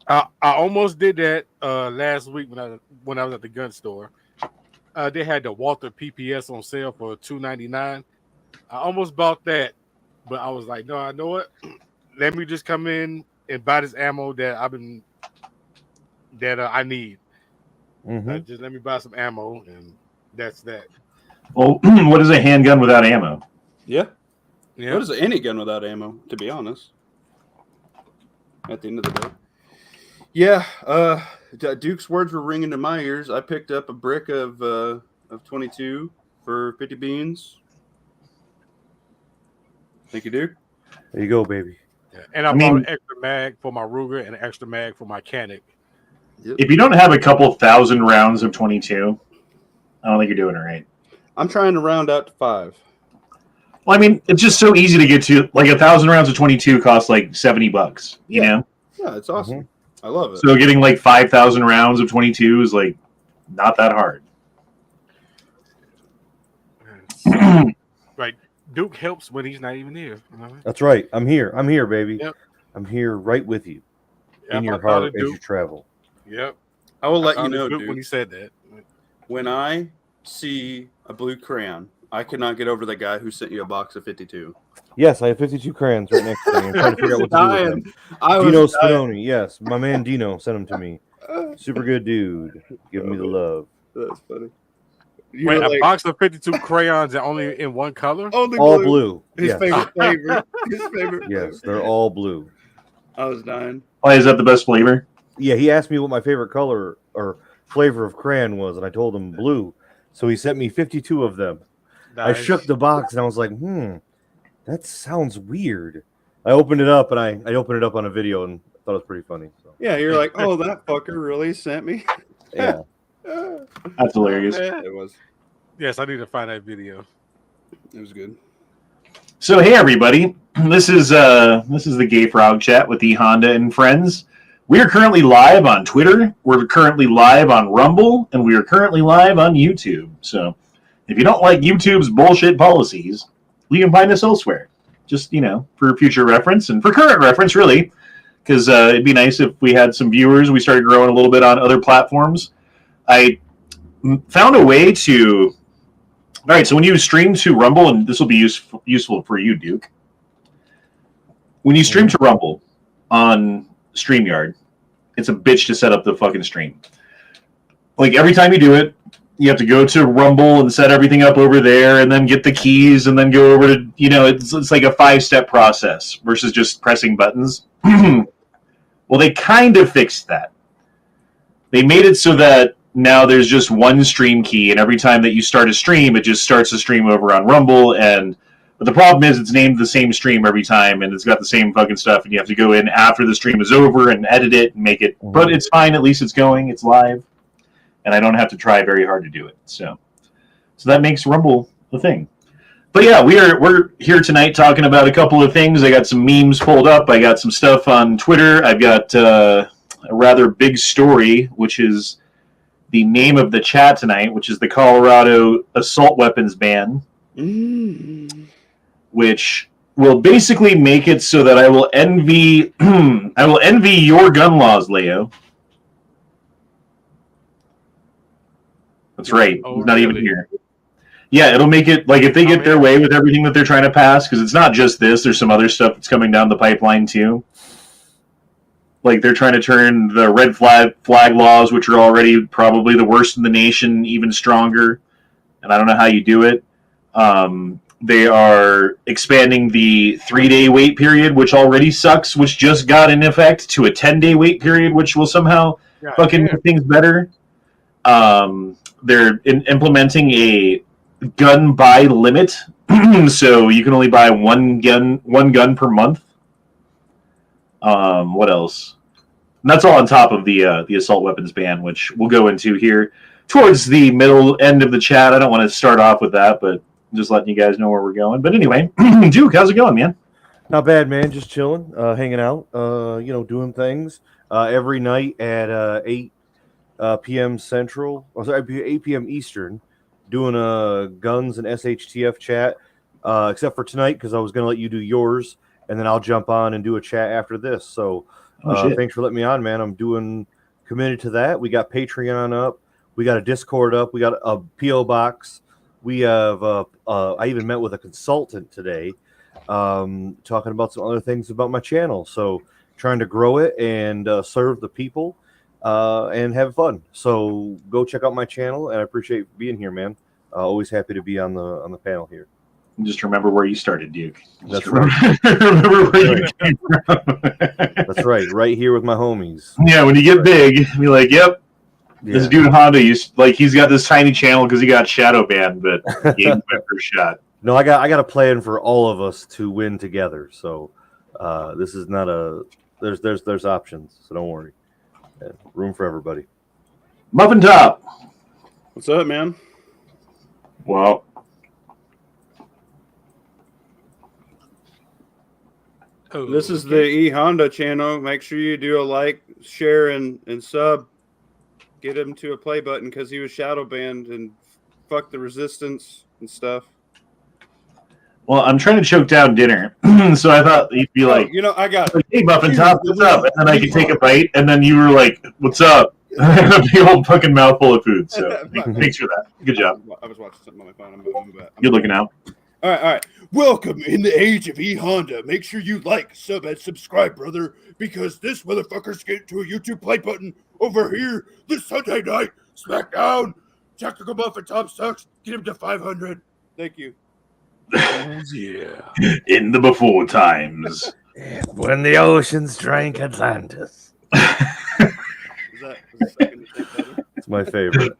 I almost did that last week when I was at the gun store. They had the Walther PPS on sale for $2.99. I almost bought that, but I was like, no, I know what? Let me just come in and buy this ammo that I need. Just let me buy some ammo, and that's that. Well, what is a handgun without ammo? Yeah. Yeah. What is any gun without ammo, to be honest? At the end of the day. Yeah, Duke's words were ringing in my ears. I picked up a brick of 22 for 50 beans. Thank you, Duke. There you go, baby. Yeah. And I bought an extra mag for my Ruger and an extra mag for my Canic. Yep. If you don't have a couple thousand rounds of 22, I don't think you're doing it right. I'm trying to round out to 5. Well, I mean, it's just so easy to get to. Like 1,000 rounds of 22 costs like $70. You know? Yeah, it's awesome. I love it. So getting like 5,000 rounds of 22 is like not that hard. Right. Duke helps when he's not even here. You know? That's right. I'm here. I'm here, baby. Yep. I'm here right with you in your heart as you travel. Yep. I will let you know, Duke, when he said that. When I see a blue crayon, I cannot get over the guy who sent you a box of 52. Yes, I have 52 crayons right next to me. I'm trying to figure out what to do with them. Dino Spinoni, yes. My man Dino sent them to me. Super good dude. Giving me the love. That's funny. Wait, a box of 52 crayons and only in one color? All blue. His favorite flavor. His favorite Yes, they're all blue. I was dying. Why is that the best flavor? Yeah, he asked me what my favorite color or flavor of crayon was, and I told him blue. So he sent me 52 of them. Nice. I shook the box and I was like, that sounds weird. I opened it up and I opened it up on a video and thought it was pretty funny. So. Yeah, you're like, oh, that fucker really sent me. Yeah. That's hilarious. It was. Yes, I need to find that video. It was good. So hey everybody, this is the Gay Frog Chat with the Honda and friends. We are currently live on Twitter. We're currently live on Rumble, and we are currently live on YouTube. So if you don't like YouTube's bullshit policies, you can find us elsewhere. Just for future reference and for current reference, really, because it'd be nice if we had some viewers. We started growing a little bit on other platforms. I found a way to. All right, so when you stream to Rumble, and this will be useful for you, Duke. When you stream to Rumble on StreamYard, it's a bitch to set up the fucking stream. Like every time you do it, you have to go to Rumble and set everything up over there, and then get the keys, and then go over to it's like a 5-step process versus just pressing buttons. Well, they kind of fixed that. They made it so that now there's just one stream key, and every time that you start a stream, it just starts a stream over on Rumble. But the problem is it's named the same stream every time, and it's got the same fucking stuff, and you have to go in after the stream is over and edit it and make it. But it's fine. At least it's going. It's live, and I don't have to try very hard to do it. So that makes Rumble the thing. But yeah, we're here tonight talking about a couple of things. I got some memes pulled up. I got some stuff on Twitter. I've got a rather big story, which is the name of the chat tonight, which is the Colorado assault weapons ban, which will basically make it so that I will envy your gun laws, Leo. That's right. He's not even here. Yeah, it'll make it like if they get their way with everything that they're trying to pass, because it's not just this. There's some other stuff that's coming down the pipeline too. Like they're trying to turn the red flag laws, which are already probably the worst in the nation, even stronger. And I don't know how you do it. They are expanding the 3-day wait period, which already sucks, which just got in effect, to a 10-day wait period, which will somehow fucking make things better. They're implementing a gun buy limit, so you can only buy one gun per month. What else? And that's all on top of the assault weapons ban, which we'll go into here towards the middle end of the chat. I don't want to start off with that, but just letting you guys know where we're going. But anyway, Duke, how's it going, man? Not bad, man. Just chilling, hanging out, doing things every night at 8 p.m. Central, 8 p.m. Eastern, doing a guns and SHTF chat, except for tonight because I was going to let you do yours, and then I'll jump on and do a chat after this. So Oh, shit. Thanks for letting me on, man. I'm committed to that. We got Patreon up. We got a Discord up. We got a PO box. We have. I even met with a consultant today, talking about some other things about my channel. So trying to grow it and serve the people and have fun. So go check out my channel, and I appreciate being here, man. Always happy to be on the panel here. Just remember where you started, Duke. That's right. Remember where you came from. That's right here with my homies. Yeah, when you get big, be like, yep. Yeah. This dude Honda, he's got this tiny channel because he got shadow banned, but he ain't went for a shot. No, I got a plan for all of us to win together. So this is not there's options. So don't worry. Yeah, room for everybody. Muffin Top. What's up, man? Well, This is the E Honda channel. Make sure you do a like, share, and sub. Get him to a play button because he was shadow banned and fuck the resistance and stuff. well, I'm trying to choke down dinner, so I thought you'd be like, I got it. "Hey, Muffin Top, what's up?" And then I could take a bite, and then you were like, "What's up?" A big old fucking mouthful of food. So thanks for that. Good job. I was watching something on my phone. I'm moving back. Good looking out. All right. Welcome in the age of E Honda. Make sure you like, sub, and subscribe, brother, because this motherfucker's getting to a YouTube play button over here this Sunday night. SmackDown. Tactical Muffin Top sucks. Get him to 500. Thank you. Yeah. In the before times. When the oceans drank Atlantis. Is that second? It's my favorite.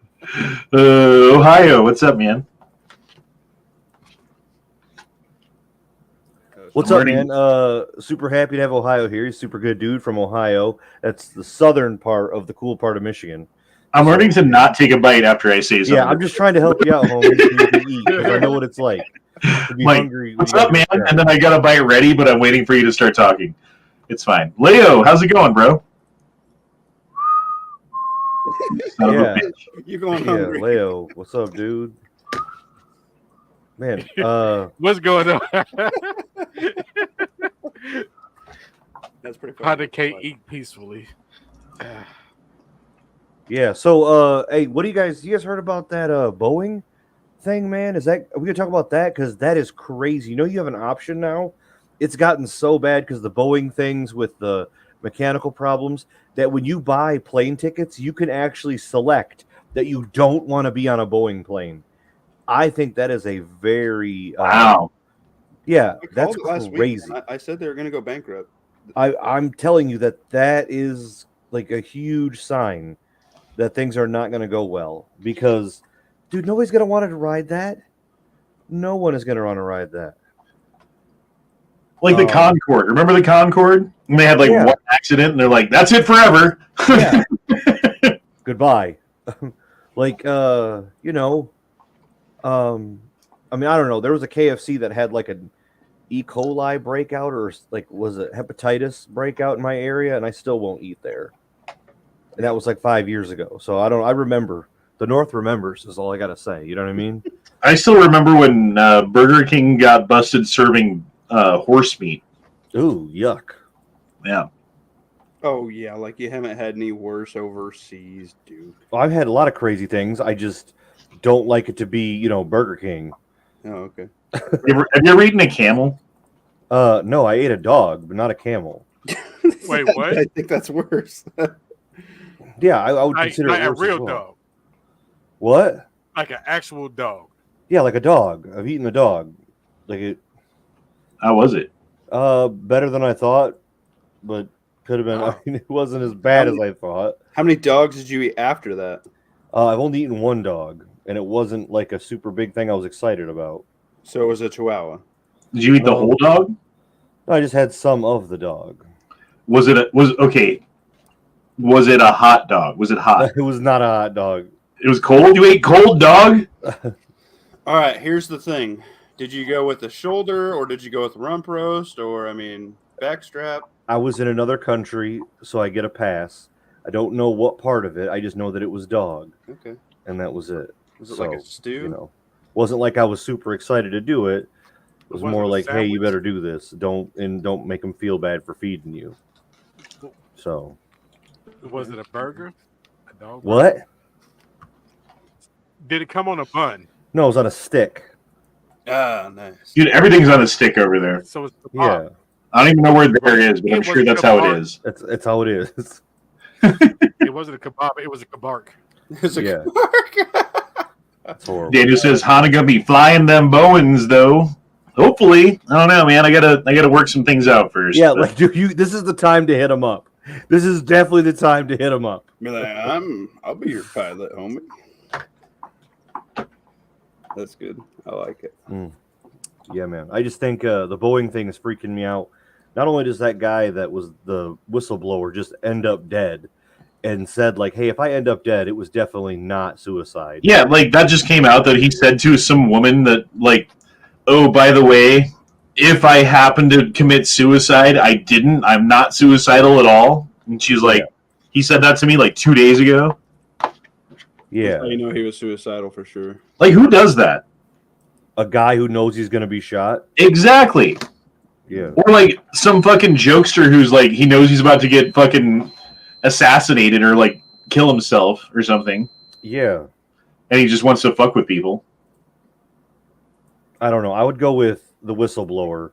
Ohio, what's up, man? What's up, man? Super happy to have Ohio here. He's a super good dude from Ohio. That's the southern part of the cool part of Michigan. I'm learning to not take a bite after I say something. Yeah, I'm just trying to help you out, homie, so you can eat, because I know what it's like to be hungry. What's up, man? And then I got a bite ready, but I'm waiting for you to start talking. It's fine. Leo, how's it going, bro? Son of a bitch. You're going hungry. Leo, what's up, dude? Man, What's going on? That's pretty funny. How they can't eat peacefully. yeah. So, hey, what do you guys heard about that Boeing thing, man? Are we gonna talk about that? Because that is crazy. You know, you have an option now. It's gotten so bad because the Boeing things with the mechanical problems that when you buy plane tickets, you can actually select that you don't want to be on a Boeing plane. I think that is a very Wow. Yeah, I called that's it last crazy. week. I said they were going to go bankrupt. I'm telling you that is like a huge sign that things are not going to go well because, dude, nobody's going to want to ride that. No one is going to want to ride that. Like the Concorde. Remember the Concorde? And they had like one accident and they're like, that's it forever. Yeah. Goodbye. Like, you know, I mean, I don't know. There was a KFC that had like an E. coli breakout or like was it hepatitis breakout in my area, and I still won't eat there. And that was like 5 years ago. So I remember. The North remembers is all I gotta say. You know what I mean? I still remember when Burger King got busted serving horse meat. Ooh, yuck. Yeah. Oh, yeah. Like you haven't had any worse overseas, dude. Well, I've had a lot of crazy things. I just don't like it to be, you know, Burger King. Oh, okay. Have you ever eaten a camel? No, I ate a dog, but not a camel. Wait, what? I think that's worse. Yeah, I would consider like it a worse real as well. dog. What? Like an actual dog. Yeah, like a dog. I've eaten a dog. Like it. How was it? Better than I thought, but could have been. I mean, it wasn't as bad as I thought. How many dogs did you eat after that? I've only eaten one dog, and it wasn't like a super big thing I was excited about. So it was a Chihuahua. Did you eat the whole dog? I just had some of the dog. Was it a hot dog? Was it hot? It was not a hot dog. It was cold? You ate cold dog? All right, here's the thing. Did you go with the shoulder or did you go with rump roast or, I mean, backstrap? I was in another country, so I get a pass. I don't know what part of it. I just know that it was dog. Okay. And that was it. Was it like a stew? You know, wasn't like I was super excited to do it. It was more like, hey, you better do this. Don't make them feel bad for feeding you. So, Was it a burger? A dog burger? what? Did it come on a bun? No, it was on a stick. Ah, nice. Dude, everything's on a stick over there. So it's the Yeah, I don't even know where there is, but I'm It sure was that's how it kebab. is. it's how it is. It wasn't a kebab. It was a kabark. It's a Yeah. Clark. That's horrible. Daniel says Hana gonna be flying them Bowens though. Hopefully, I don't know, man. I gotta work some things out first. Yeah, but- like dude, this is the time to hit him up. This is definitely the time to hit him up. Be like, I'll be your pilot, homie. That's good. I like it. Yeah, man. I just think the Boeing thing is freaking me out. Not only does that guy that was the whistleblower just end up dead and said, like, hey, if I end up dead, it was definitely not suicide. Yeah, like that just came out that he said to some woman that, like, oh, by the way, if I happen to commit suicide, I didn't. I'm not suicidal at all. And she's like, he said that to me like 2 days ago. Yeah. That's how you know he was suicidal for sure. Like, who does that? A guy who knows he's going to be shot. Exactly. Yeah. Or like some fucking jokester who's like, he knows he's about to get fucking assassinated or like kill himself or something. Yeah. And he just wants to fuck with people. I don't know. I would go with the whistleblower.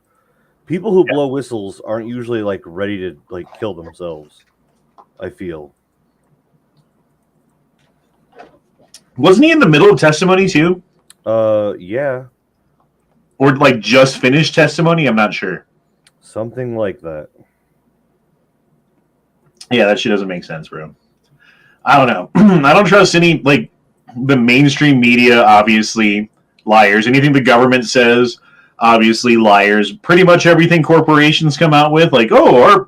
People who blow whistles aren't usually like ready to like kill themselves, I feel. Wasn't he in the middle of testimony too? Yeah. Or like just finished testimony? I'm not sure. Something like that. Yeah, that shit doesn't make sense, bro. I don't know. I don't trust any, like, the mainstream media, obviously, liars. Anything the government says, obviously, liars. Pretty much everything corporations come out with, like, oh,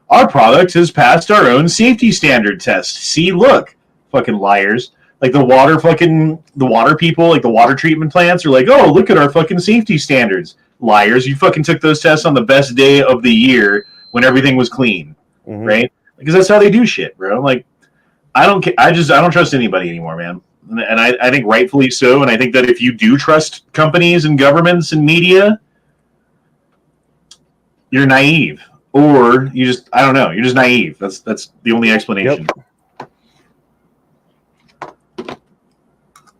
our product has passed our own safety standard test. See, look. Fucking liars. Like, the water people, like, the water treatment plants are like, oh, look at our fucking safety standards. Liars. You fucking took those tests on the best day of the year when everything was clean, right? Because that's how they do shit, bro. Like, I don't trust anybody anymore, man. And I think rightfully so. And I think that if you do trust companies and governments and media, you're naive, or you just, I don't know, you're just naive. That's the only explanation.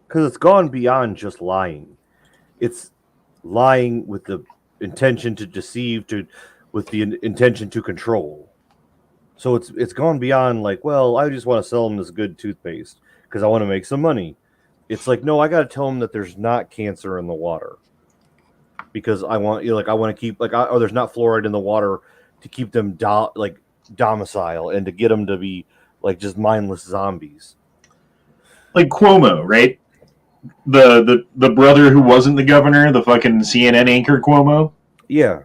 Because it's gone beyond just lying. It's lying with the intention to deceive, with the intention to control. So it's gone beyond like, well, I just want to sell them this good toothpaste because I want to make some money. It's like, no, I got to tell them that there's not cancer in the water because I want to keep or there's not fluoride in the water to keep them domicile and to get them to be like just mindless zombies. Like Cuomo, right? The brother who wasn't the governor, the fucking CNN anchor Cuomo. Yeah.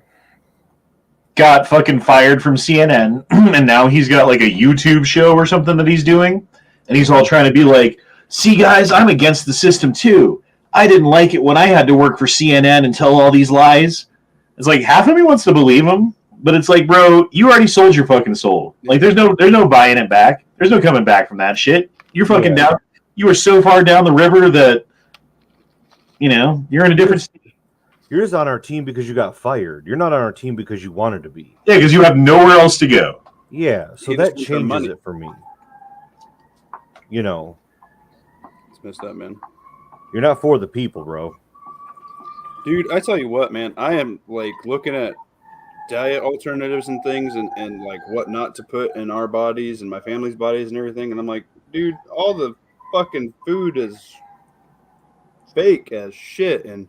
Got fucking fired from CNN, and now he's got like a YouTube show or something that he's doing, and he's all trying to be like, see guys, I'm against the system too. I didn't like it when I had to work for CNN and tell all these lies. It's like half of me wants to believe him, but it's like, bro, you already sold your fucking soul. Like there's no buying it back. There's no coming back from that shit. You're fucking down. You were so far down the river that you're in a different state. You're just on our team because you got fired. You're not on our team because you wanted to be. Yeah, because you have nowhere else to go. Yeah, so that changes it for me. It's messed up, man. You're not for the people, bro. Dude, I tell you what, man. I am like looking at diet alternatives and things and like what not to put in our bodies and my family's bodies and everything. And I'm like, dude, all the fucking food is fake as shit and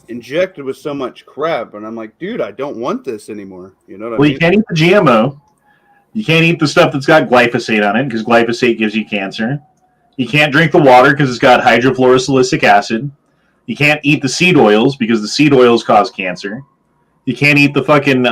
injected with so much crap, and I'm like, dude, I don't want this anymore. You know what I mean? You can't eat the GMO. You can't eat the stuff that's got glyphosate on it because glyphosate gives you cancer. You can't drink the water because it's got hydrofluorosilicic acid. You can't eat the seed oils because the seed oils cause cancer. You can't eat the fucking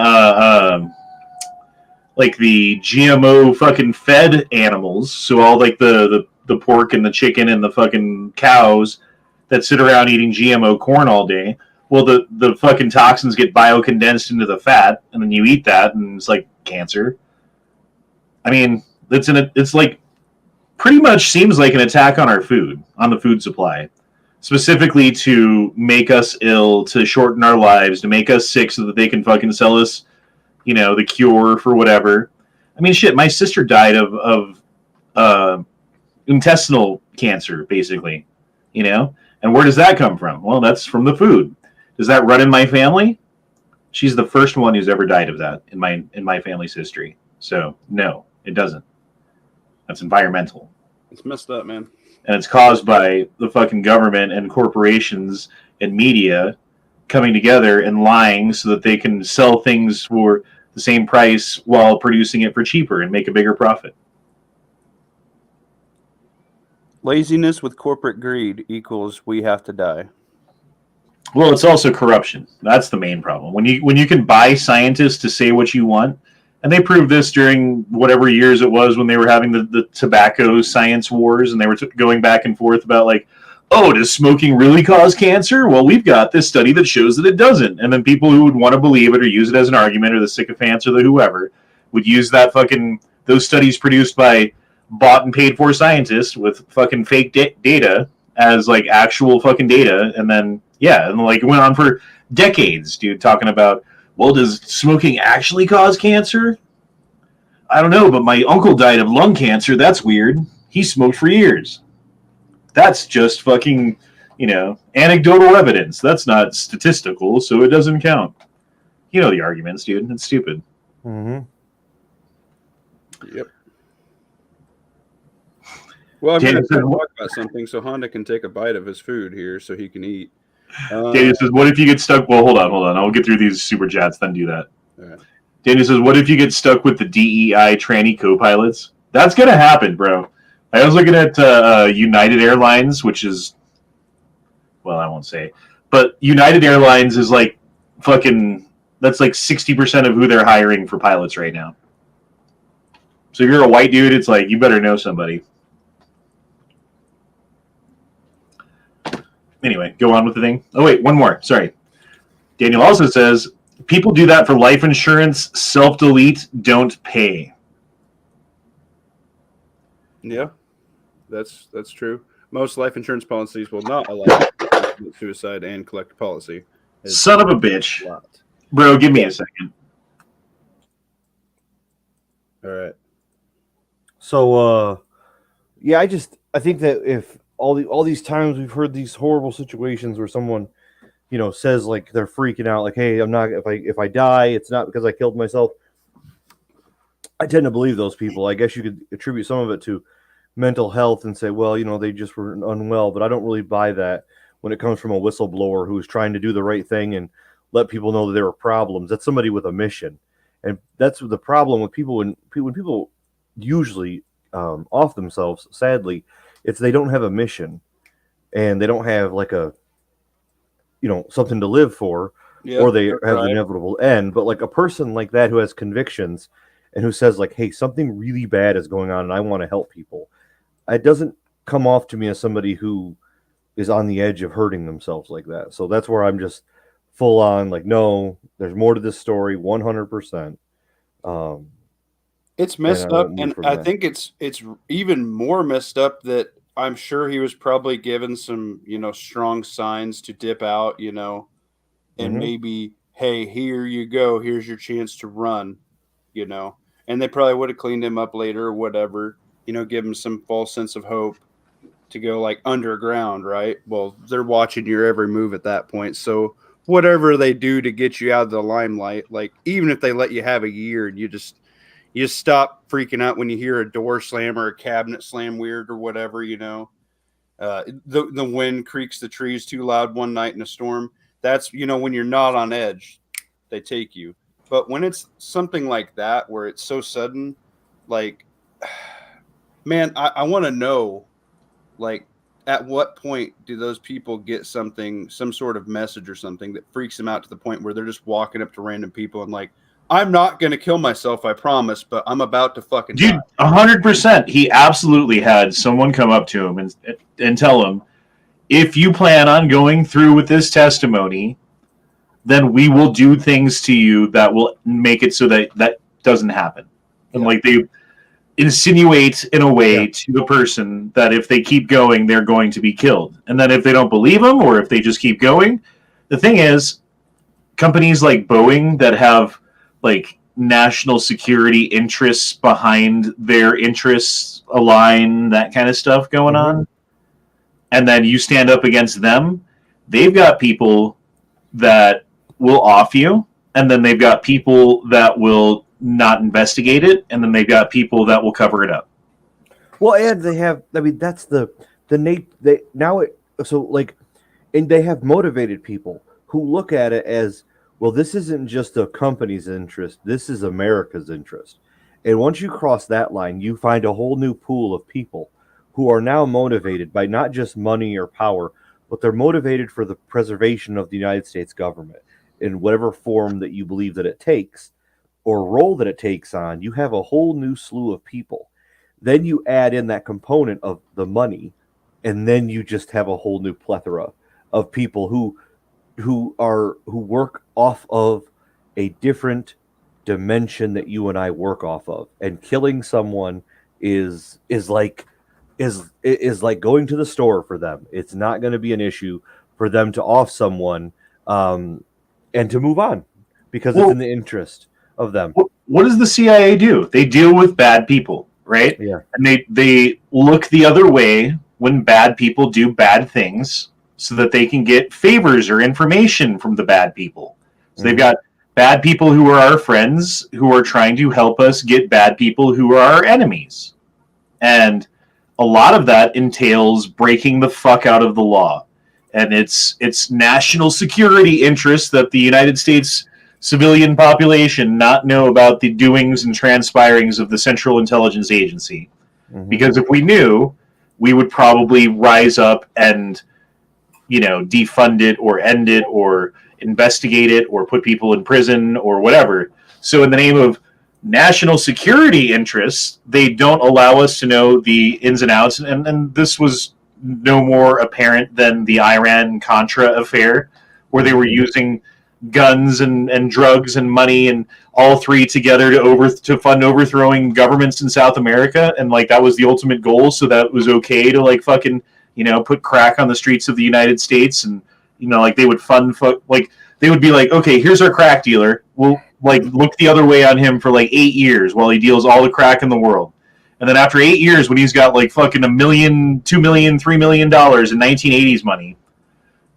like the GMO fucking fed animals. So all like the pork and the chicken and the fucking cows that sit around eating GMO corn all day. Well, the fucking toxins get biocondensed into the fat, and then you eat that, and it's like cancer. I mean, it's like pretty much seems like an attack on our food, on the food supply, specifically to make us ill, to shorten our lives, to make us sick, so that they can fucking sell us, the cure for whatever. I mean, shit, my sister died of intestinal cancer, basically, you know? And where does that come from? Well, that's from the food. Does that run in my family? She's the first one who's ever died of that in my family's history. So, no, it doesn't. That's environmental. It's messed up, man. And it's caused by the fucking government and corporations and media coming together and lying so that they can sell things for the same price while producing it for cheaper and make a bigger profit. Laziness with corporate greed equals we have to die. Well, it's also corruption. That's the main problem. When you can buy scientists to say what you want, and they proved this during whatever years it was when they were having the tobacco science wars, and they were going back and forth about like, oh, does smoking really cause cancer? Well, we've got this study that shows that it doesn't. And then people who would want to believe it or use it as an argument, or the sycophants or the whoever, would use that those studies produced by bought and paid for scientists with fucking fake data as like actual fucking data. And then, yeah, and like it went on for decades, dude, talking about, well, does smoking actually cause cancer? I don't know, but my uncle died of lung cancer. That's weird. He smoked for years. That's just fucking, anecdotal evidence. That's not statistical, so it doesn't count. You know the arguments, dude. It's stupid. Mm-hmm. Yep. Well, I'm going to talk about something so Honda can take a bite of his food here so he can eat. Daniel says, what if you get stuck? Well, hold on. I'll get through these super chats, then do that. Right. Daniel says, what if you get stuck with the DEI tranny co-pilots? That's going to happen, bro. I was looking at United Airlines, which is, well, I won't say, but United Airlines is like that's like 60% of who they're hiring for pilots right now. So if you're a white dude, it's like, you better know somebody. Anyway, go on with the thing. Oh, wait, one more. Sorry. Daniel also says, people do that for life insurance, self-delete, don't pay. Yeah, that's true. Most life insurance policies will not allow suicide and collect policy. Son of a bitch. Bro, give me a second. All right. So, yeah, I think that if all these times we've heard these horrible situations where someone, says like they're freaking out, like, hey, I'm not, if I die, it's not because I killed myself. I tend to believe those people. I guess you could attribute some of it to mental health and say, well, they just were unwell, but I don't really buy that when it comes from a whistleblower who's trying to do the right thing and let people know that there are problems. That's somebody with a mission. And that's the problem with people when people usually off themselves, sadly, it's they don't have a mission and they don't have like a, something to live for, or they have the inevitable end. But like a person like that who has convictions and who says like, hey, something really bad is going on and I want to help people, it doesn't come off to me as somebody who is on the edge of hurting themselves like that. So that's where I'm just full on like, no, there's more to this story, 100%. It's messed up, and I think it's even more messed up that I'm sure he was probably given some, strong signs to dip out, and maybe, hey, here you go, here's your chance to run, and they probably would have cleaned him up later or whatever, give him some false sense of hope to go like underground, right? Well, they're watching your every move at that point, so whatever they do to get you out of the limelight, like even if they let you have a year and you just stop freaking out when you hear a door slam or a cabinet slam weird or whatever, the wind creaks the trees too loud one night in a storm. That's, when you're not on edge, they take you. But when it's something like that, where it's so sudden, like, man, I want to know, like, at what point do those people get some sort of message or something that freaks them out to the point where they're just walking up to random people and like, I'm not going to kill myself, I promise, but I'm about to fucking die. 100%. He absolutely had someone come up to him and tell him, if you plan on going through with this testimony, then we will do things to you that will make it so that doesn't happen. And like they insinuate in a way to the person that if they keep going, they're going to be killed. And then if they don't believe them or if they just keep going, the thing is, companies like Boeing that have like national security interests behind their interests align, that kind of stuff going on. And then you stand up against them. They've got people that will off you, and then they've got people that will not investigate it, and then they've got people that will cover it up. Well, and they have, I mean, that's the and they have motivated people who look at it as, well, this isn't just a company's interest, this is America's interest. And once you cross that line, you find a whole new pool of people who are now motivated by not just money or power, but they're motivated for the preservation of the United States government in whatever form that you believe that it takes or role that it takes on. You have a whole new slew of people. Then you add in that component of the money, and then you just have a whole new plethora of people who work off of a different dimension that you and I work off of. And killing someone is like going to the store for them. It's not going to be an issue for them to off someone and to move on because it's in the interest of them. What does the CIA do? They deal with bad people, right? Yeah. And they look the other way when bad people do bad things so that they can get favors or information from the bad people. So they've got bad people who are our friends who are trying to help us get bad people who are our enemies. And a lot of that entails breaking the fuck out of the law. And it's national security interests that the United States civilian population not know about the doings and transpirings of the Central Intelligence Agency. Because if we knew, we would probably rise up and, defund it or end it or investigate it or put people in prison or whatever. So in the name of national security interests, they don't allow us to know the ins and outs. And this was no more apparent than the Iran-Contra affair, where they were using guns and drugs and money and all three together to fund overthrowing governments in South America. And that was the ultimate goal. So that it was okay to fucking, put crack on the streets of the United States. And, they would they would be like, okay, here's our crack dealer. We'll look the other way on him for 8 years while he deals all the crack in the world. And then after 8 years, when he's got fucking $1 million, $2 million, $3 million in 1980s money,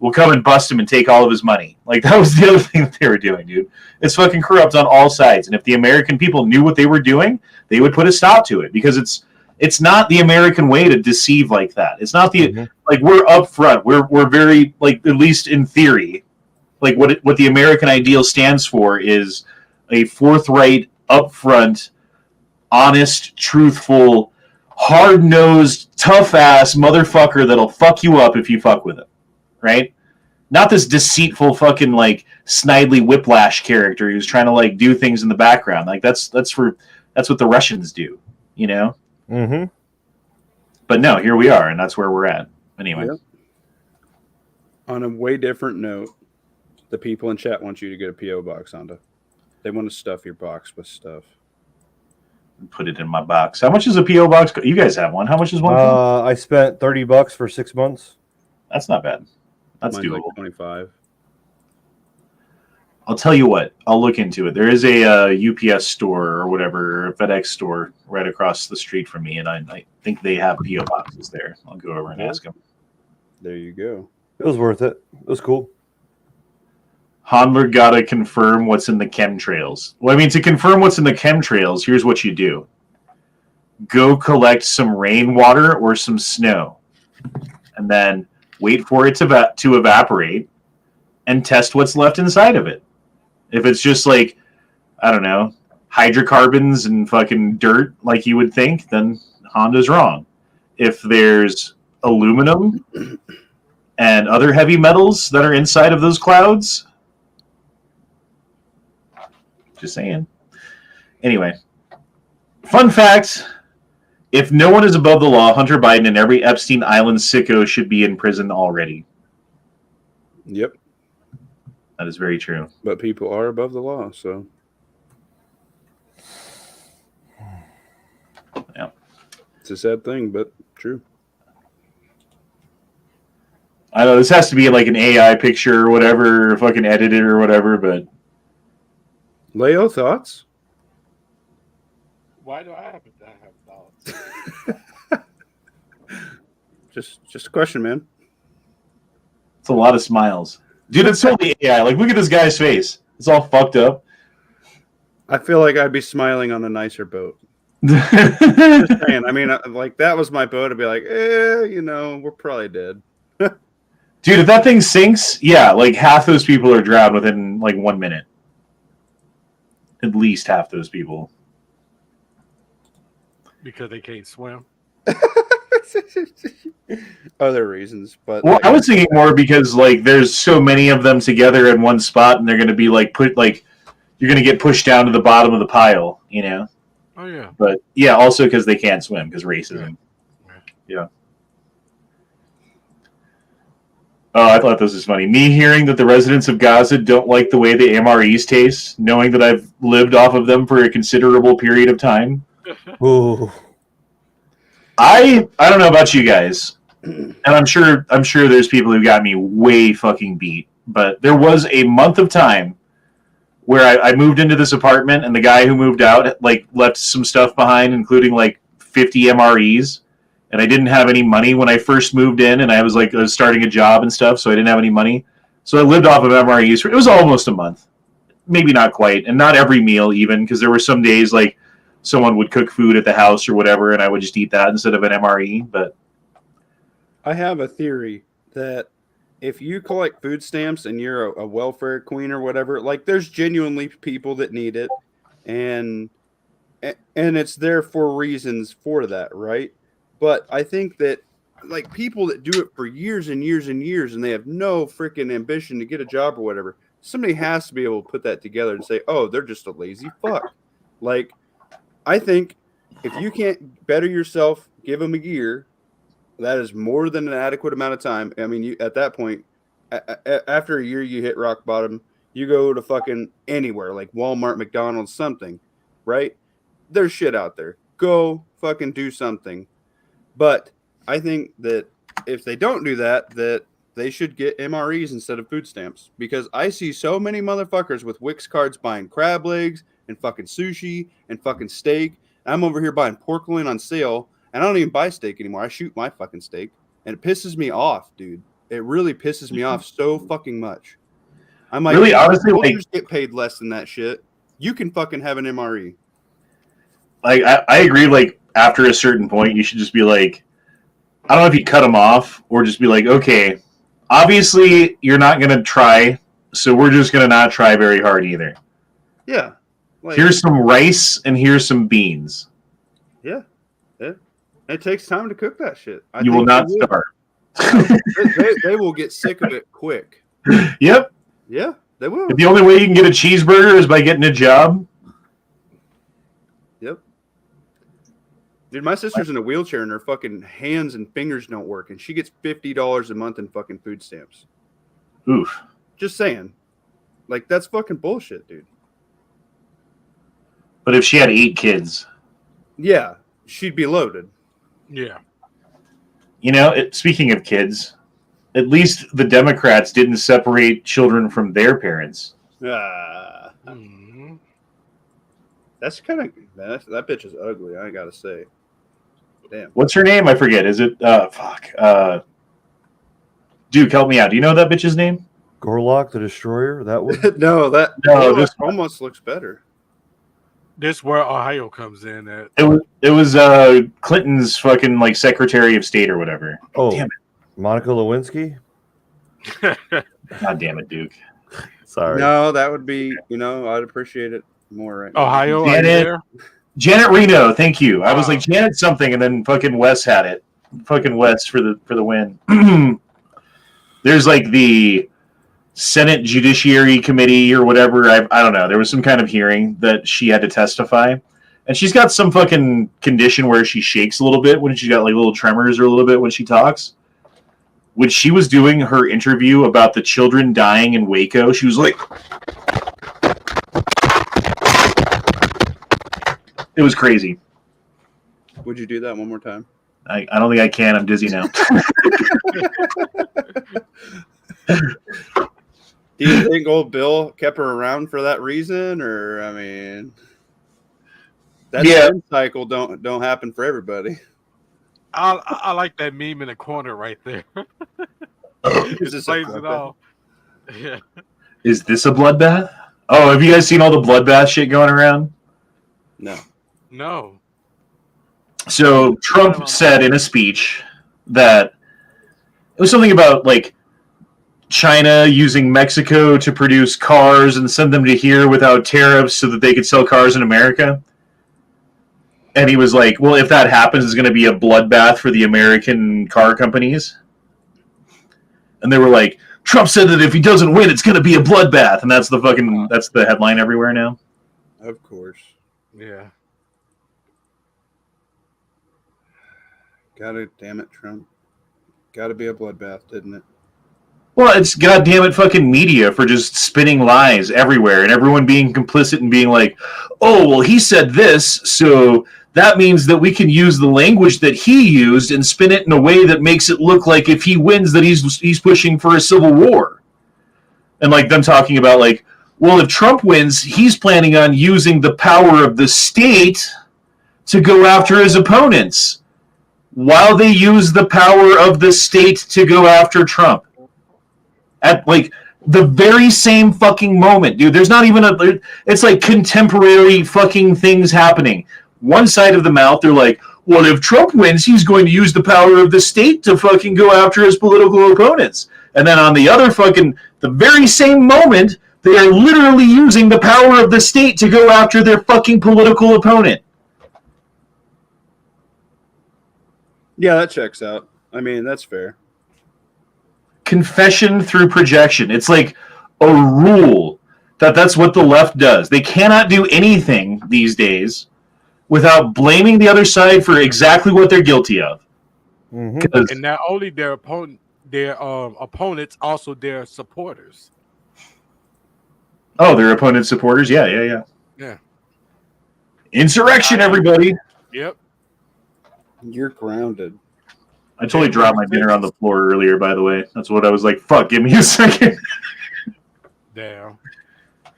we'll come and bust him and take all of his money. That was the other thing that they were doing, dude. It's fucking corrupt on all sides. And if the American people knew what they were doing, they would put a stop to it, because it's not the American way to deceive like that. It's not the we're upfront. We're very at least in theory, what the American ideal stands for is a forthright, upfront, honest, truthful, hard-nosed, tough-ass motherfucker that'll fuck you up if you fuck with him, right? Not this deceitful fucking snidely whiplash character who's trying to do things in the background. That's what the Russians do, But no, here we are, and that's where we're at. Anyway. Yep. On a way different note, the people in chat want you to get a P.O. box, Honda. They want to stuff your box with stuff. Put it in my box. How much is a P.O. box? You guys have one. How much is one? I spent $30 for 6 months. That's not bad. That's Mine's doable. 25. I'll tell you what. I'll look into it. There is a UPS store or whatever, a FedEx store right across the street from me, and I think they have P.O. boxes there. I'll go over and ask them. There you go. It was worth it. It was cool. Handler gotta confirm what's in the chemtrails. Well, I mean, to confirm what's in the chemtrails, here's what you do. Go collect some rainwater or some snow, and then wait for it to evaporate, and test what's left inside of it. If it's just I don't know, hydrocarbons and fucking dirt like you would think, then Honda's wrong. If there's aluminum and other heavy metals that are inside of those clouds, just saying. Anyway, fun fact, if no one is above the law, Hunter Biden and every Epstein Island sicko should be in prison already. Yep. That is very true. But people are above the law, so. Yeah. It's a sad thing, but true. I know this has to be an AI picture or whatever, fucking edited or whatever, but Leo, thoughts? Why do I have thoughts? Just a question, man. It's a lot of smiles. Dude, it's totally AI. Like, look at this guy's face. It's all fucked up. I feel like I'd be smiling on a nicer boat. Just saying. I mean, like, that was my boat. I'd be like, we're probably dead. Dude, if that thing sinks, yeah, like half those people are drowned within like 1 minute. At least half those people. Because they can't swim. Other reasons, but well, I was thinking more because like there's so many of them together in one spot, and they're going to be like you're going to get pushed down to the bottom of the pile, you know. Oh yeah. But yeah, also because they can't swim because racism. Yeah. Oh, I thought this was funny. Me hearing that the residents of Gaza don't like the way the MREs taste, knowing that I've lived off of them for a considerable period of time. Ooh. I don't know about you guys, and I'm sure there's people who got me way fucking beat, but there was a month of time where I moved into this apartment, and the guy who moved out like left some stuff behind, including like 50 MREs, and I didn't have any money when I first moved in, and I was starting a job and stuff, so I didn't have any money, so I lived off of MREs for it was almost a month, maybe not quite, and not every meal even, because there were some days like someone would cook food at the house or whatever, and I would just eat that instead of an MRE. But I have a theory that if you collect food stamps and you're a welfare queen or whatever, like there's genuinely people that need it, and it's there for reasons for that, right? But I think that like people that do it for years and years and years, and they have no freaking ambition to get a job or whatever, somebody has to be able to put that together and say, oh, they're just a lazy fuck. Like, I think if you can't better yourself, give them a year. That is more than an adequate amount of time. I mean, at that point, after a year, you hit rock bottom. You go to fucking anywhere, like Walmart, McDonald's, something, right? There's shit out there. Go fucking do something. But I think that if they don't do that, that they should get MREs instead of food stamps. Because I see so many motherfuckers with Wix cards buying crab legs and fucking sushi and fucking steak. I'm over here buying pork loin on sale, and I don't even buy steak anymore. I shoot my fucking steak, and it pisses me off, dude. It really pisses me off so fucking much. I'm like, really, honestly, soldiers get paid less than that shit. You can fucking have an MRE. Like, I agree. Like, after a certain point, you should just be like, I don't know if you cut them off or just be like, okay, obviously you're not gonna try, so we're just gonna not try very hard either. Yeah. Like, here's some rice and here's some beans. Yeah. It takes time to cook that shit. You will not starve. They will get sick of it quick. Yep. Yeah, they will. If the only way you can get a cheeseburger is by getting a job. Yep. Dude, my sister's in a wheelchair and her fucking hands and fingers don't work, and she gets $50 a month in fucking food stamps. Oof. Just saying. Like, that's fucking bullshit, dude. But if she had 8 kids, yeah, she'd be loaded. Yeah. You know, speaking of kids, at least the Democrats didn't separate children from their parents. Mm-hmm. That's kind of that bitch is ugly. I gotta say. Damn. What's her name? I forget. Is it? Duke, help me out. Do you know that bitch's name? Gorlock the Destroyer. That one. No, this almost looks better. This is where Ohio comes in at. It was Clinton's fucking like Secretary of State or whatever. Oh, damn it, Monica Lewinsky. God damn it, Duke. Sorry. No, that would be. I'd appreciate it more right now. Ohio, are you there? Janet Reno, thank you. I was like Janet something, and then fucking Wes had it. Fucking Wes for the win. There's like the Senate Judiciary Committee or whatever. I don't know. There was some kind of hearing that she had to testify, and she's got some fucking condition where she shakes a little bit when she's got like little tremors or a little bit when she talks. When she was doing her interview about the children dying in Waco, she was like, it was crazy. Would you do that one more time? I don't think I can. I'm dizzy now. Do you think old Bill kept her around for that reason, or I mean, That Yeah. spin cycle don't happen for everybody. I like that meme in the corner right there. Is this a Explains it bloodbath? all. Yeah. Is this a bloodbath? Oh, have you guys seen all the bloodbath shit going around? No. No. So Trump said in a speech that it was something about like China using Mexico to produce cars and send them to here without tariffs so that they could sell cars in America. And he was like, well, if that happens, it's going to be a bloodbath for the American car companies. And they were like, Trump said that if he doesn't win, it's going to be a bloodbath. And that's the headline everywhere now. Of course. Yeah. Got it, damn it, Trump. Got to be a bloodbath, didn't it? Well, it's goddamn it fucking media for just spinning lies everywhere and everyone being complicit and being like, oh, well, he said this, so that means that we can use the language that he used and spin it in a way that makes it look like if he wins that he's pushing for a civil war. And like them talking about like, well, if Trump wins, he's planning on using the power of the state to go after his opponents while they use the power of the state to go after Trump. At like the very same fucking moment, dude. There's not even it's like contemporary fucking things happening. One side of the mouth, they're like, well, if Trump wins, he's going to use the power of the state to fucking go after his political opponents. And then on the other the very same moment, they are literally using the power of the state to go after their fucking political opponent. Yeah, that checks out. I mean, that's fair. Confession through projection. It's like a rule that's what the left does. They cannot do anything these days without blaming the other side for exactly what they're guilty of. Mm-hmm. And not only their opponents, also their supporters. Oh, their opponent's supporters? Yeah. Insurrection, everybody. Yep. You're grounded. I totally dropped my dinner on the floor earlier, by the way. That's what I was like, fuck, give me a second. Damn.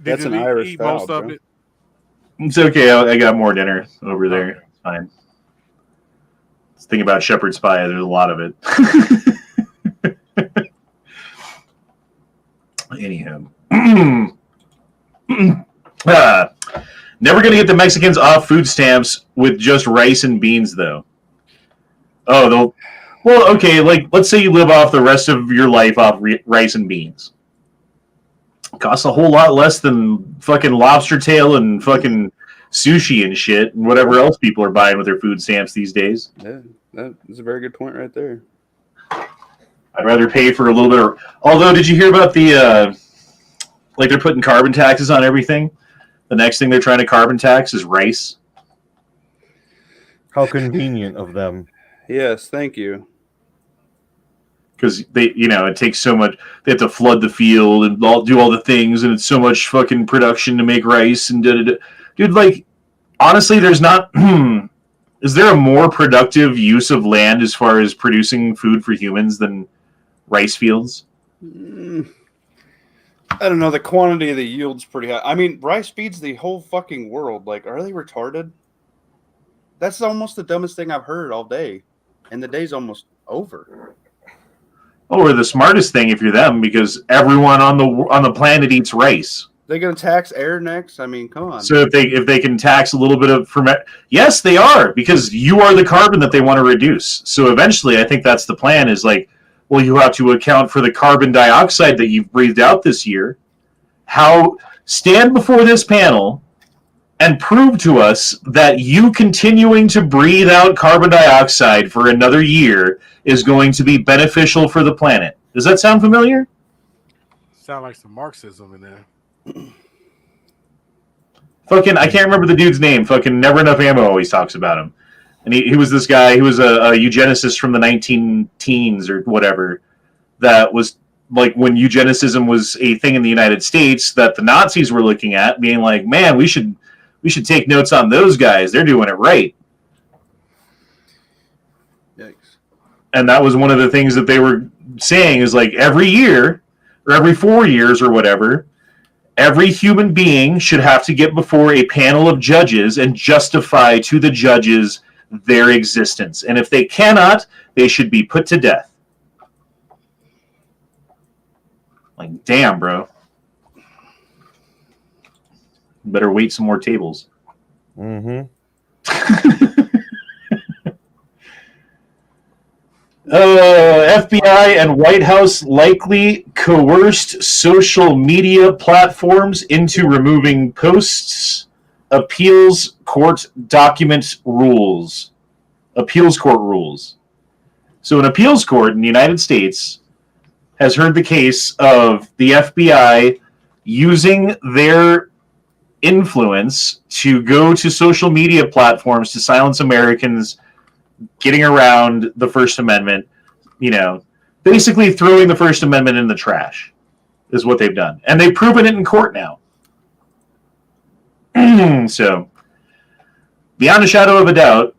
That's an Irish foul, most of bro. it? It's okay. I got more dinner over there. It's fine. Let's think about shepherd's pie. There's a lot of it. Anyhow. Never going to get the Mexicans off food stamps with just rice and beans, though. Oh, well, okay, like, let's say you live off the rest of your life off rice and beans. It costs a whole lot less than fucking lobster tail and fucking sushi and shit and whatever else people are buying with their food stamps these days. Yeah, that is a very good point right there. I'd rather pay for a little bit of... Although, did you hear about the... like, they're putting carbon taxes on everything? The next thing they're trying to carbon tax is rice. How convenient of them. Yes, thank you. Because it takes so much. They have to flood the field and do all the things, and it's so much fucking production to make rice and da-da-da. Dude, like, honestly, there's not. Is there a more productive use of land as far as producing food for humans than rice fields? I don't know. The quantity of the yield's pretty high. I mean, rice feeds the whole fucking world. Like, are they retarded? That's almost the dumbest thing I've heard all day, and the day's almost over. Oh, or the smartest thing if you're them, because everyone on the planet eats rice. They're gonna tax air next. I mean, come on. So if they can tax a little bit of yes, they are, because you are the carbon that they want to reduce. So eventually, I think that's the plan. Is like, well, you have to account for the carbon dioxide that you've breathed out this year. Stand before this panel and prove to us that you continuing to breathe out carbon dioxide for another year is going to be beneficial for the planet. Does that sound familiar? Sound like some Marxism in there. Fucking, I can't remember the dude's name. Fucking Never Enough Ammo always talks about him. And he was this guy, he was a eugenicist from the 19-teens or whatever, that was like when eugenicism was a thing in the United States that the Nazis were looking at, being like, man, we should take notes on those guys. They're doing it right. Yikes. And that was one of the things that they were saying is like every year or every 4 years or whatever, every human being should have to get before a panel of judges and justify to the judges their existence. And if they cannot, they should be put to death. Like, damn, bro. Better wait some more tables. Mm-hmm. FBI and White House likely coerced social media platforms into removing posts. Appeals court rules. Appeals court rules. So an appeals court in the United States has heard the case of the FBI using their influence to go to social media platforms to silence Americans, getting around the First Amendment, basically throwing the First Amendment in the trash is what they've done. And they've proven it in court now. So, beyond a shadow of a doubt,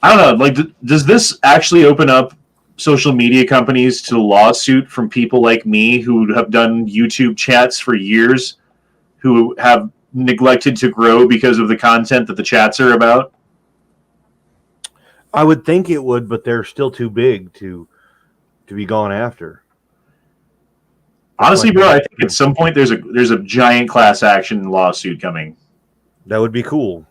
I don't know, does this actually open up social media companies to lawsuit from people like me who have done YouTube chats for years, who have neglected to grow because of the content that the chats are about? I would think it would, but they're still too big to be gone after. Honestly, bro, I think at some point there's a giant class action lawsuit coming. That would be cool.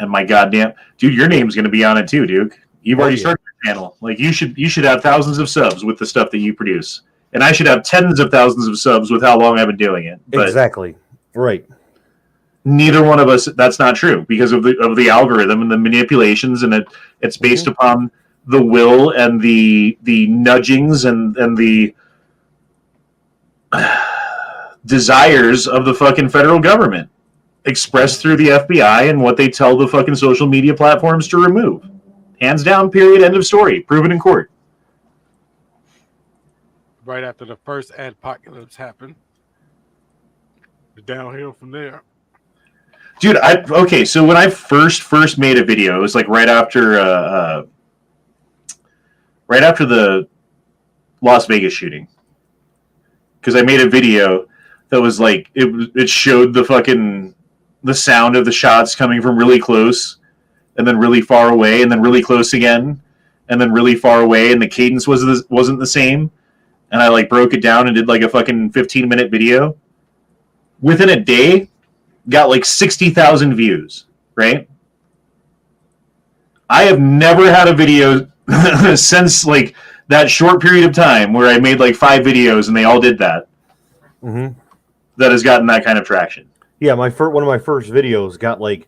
And my goddamn dude, your name's gonna be on it too, Duke. You've already started your channel. Like you should have thousands of subs with the stuff that you produce. And I should have tens of thousands of subs with how long I've been doing it. But exactly. Right. Neither one of us, that's not true because of the algorithm and the manipulations, and it's based upon the will and the nudgings and the desires of the fucking federal government expressed through the FBI and what they tell the fucking social media platforms to remove. Hands down, period, end of story. Proven in court. Right after the first apocalypse happened. Downhill from there. Dude, so when I first made a video, it was like right after the Las Vegas shooting. Because I made a video that was like it showed the sound of the shots coming from really close and then really far away and then really close again and then really far away, and the cadence wasn't the same. And I broke it down and did a fucking 15-minute video. Within a day, got 60,000 views, right? I have never had a video since that short period of time where I made 5 videos and they all did that. Mm-hmm. That has gotten that kind of traction. Yeah, one of my first videos got I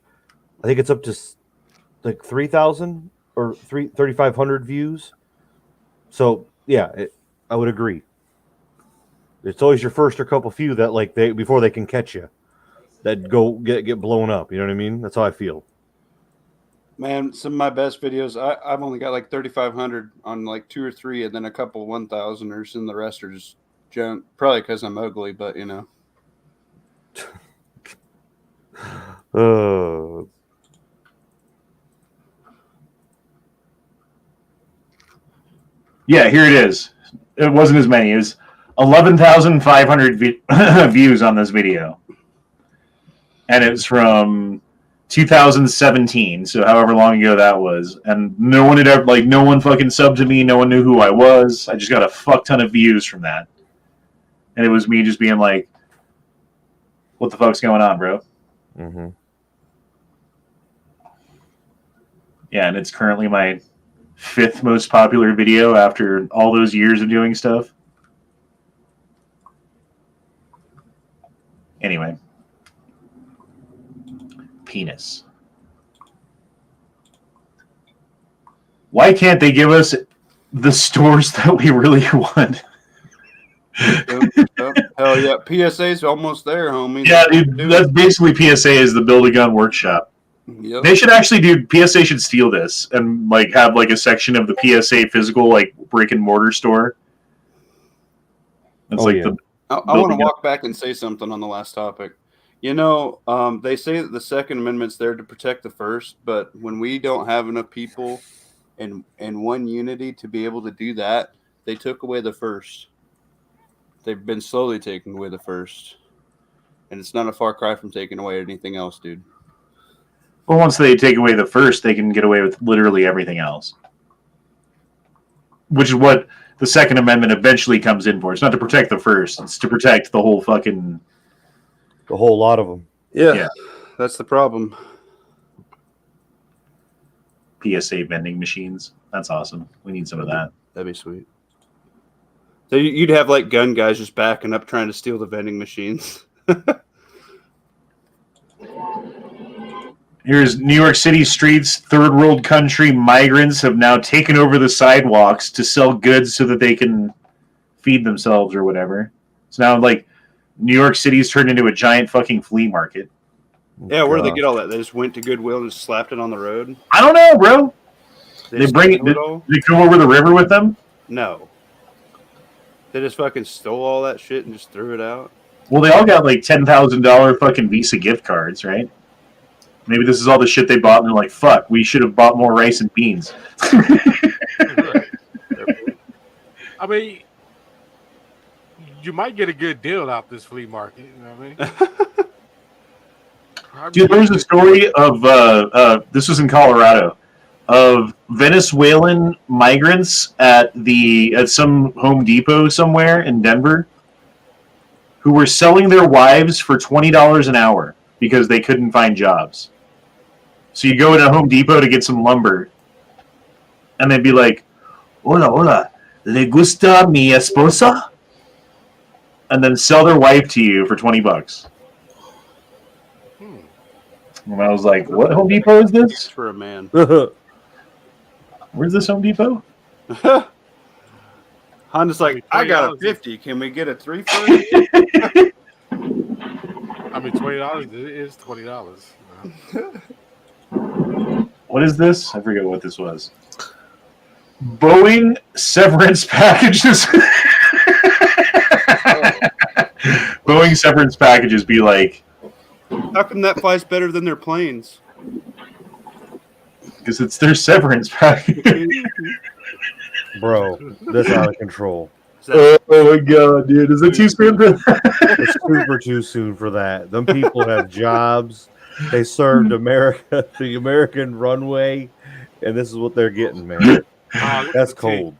think it's up to 3,000 or 3,500 views. So yeah, I would agree. It's always your first or couple few that before they can catch you, that go get blown up. You know what I mean? That's how I feel. Man, some of my best videos, I've only got 3,500 on 2 or 3, and then a couple 1,000ers, and the rest are just junk. Probably because I'm ugly, but Yeah, here it is. It wasn't as many. It was 11,500 views on this video. And it's from 2017, so however long ago that was. And no one had ever, no one fucking subbed to me. No one knew who I was. I just got a fuck ton of views from that. And it was me just being what the fuck's going on, bro? Mm-hmm. Yeah, and it's currently my 5th most popular video after all those years of doing stuff. Anyway. Penis. Why can't they give us the stores that we really want? Hell yeah. PSA's almost there, homie. Yeah, dude, that's basically PSA is the Build a Gun workshop. Yep. They should actually PSA should steal this and have a section of the PSA physical brick and mortar store. It's I want to walk back and say something on the last topic. They say that the Second Amendment's there to protect the First, but when we don't have enough people and one unity to be able to do that, they took away the First. They've been slowly taking away the First. And it's not a far cry from taking away anything else, dude. Well, once they take away the first, they can get away with literally everything else. Which is what the Second Amendment eventually comes in for. It's not to protect the first. It's to protect the whole fucking... The whole lot of them. Yeah. That's the problem. PSA vending machines. That's awesome. We need some of that. That'd be sweet. So you'd have like gun guys just backing up trying to steal the vending machines. Here's New York City streets. Third world country migrants have now taken over the sidewalks to sell goods so that they can feed themselves or whatever. So now, like, New York City's turned into a giant fucking flea market. Yeah, where do they get all that? They just went to Goodwill and just slapped it on the road? I don't know, bro. They just bring it. stole all? They come over the river with them. No. They just fucking stole all that shit and just threw it out? Well, they all got like $10,000 fucking Visa gift cards, right? Maybe this is all the shit they bought, and they're like, "Fuck, we should have bought more rice and beans." I mean, you might get a good deal out this flea market. You know what I mean? Dude, there was a story of this was in Colorado, of Venezuelan migrants at some Home Depot somewhere in Denver, who were selling their wives for $20 an hour because they couldn't find jobs. So you go into Home Depot to get some lumber, and they'd be like, "Hola, hola, le gusta mi esposa?" And then sell their wife to you for $20. And I was like, "What Home Depot is this? For a man." Where's this Home Depot?" Honda's like, "I got a 50. Can we get a 3 for it?" I mean, $20 is $20. What is this? I forget what this was. Boeing severance packages. Boeing severance packages be like, How come that flies better than their planes? because it's their severance package. Bro, that's out of control. Oh my god, dude. Is it too soon for that? It's super too soon for that. Them people have jobs. They served America, the American runway, and this is what they're getting, man. That's cold.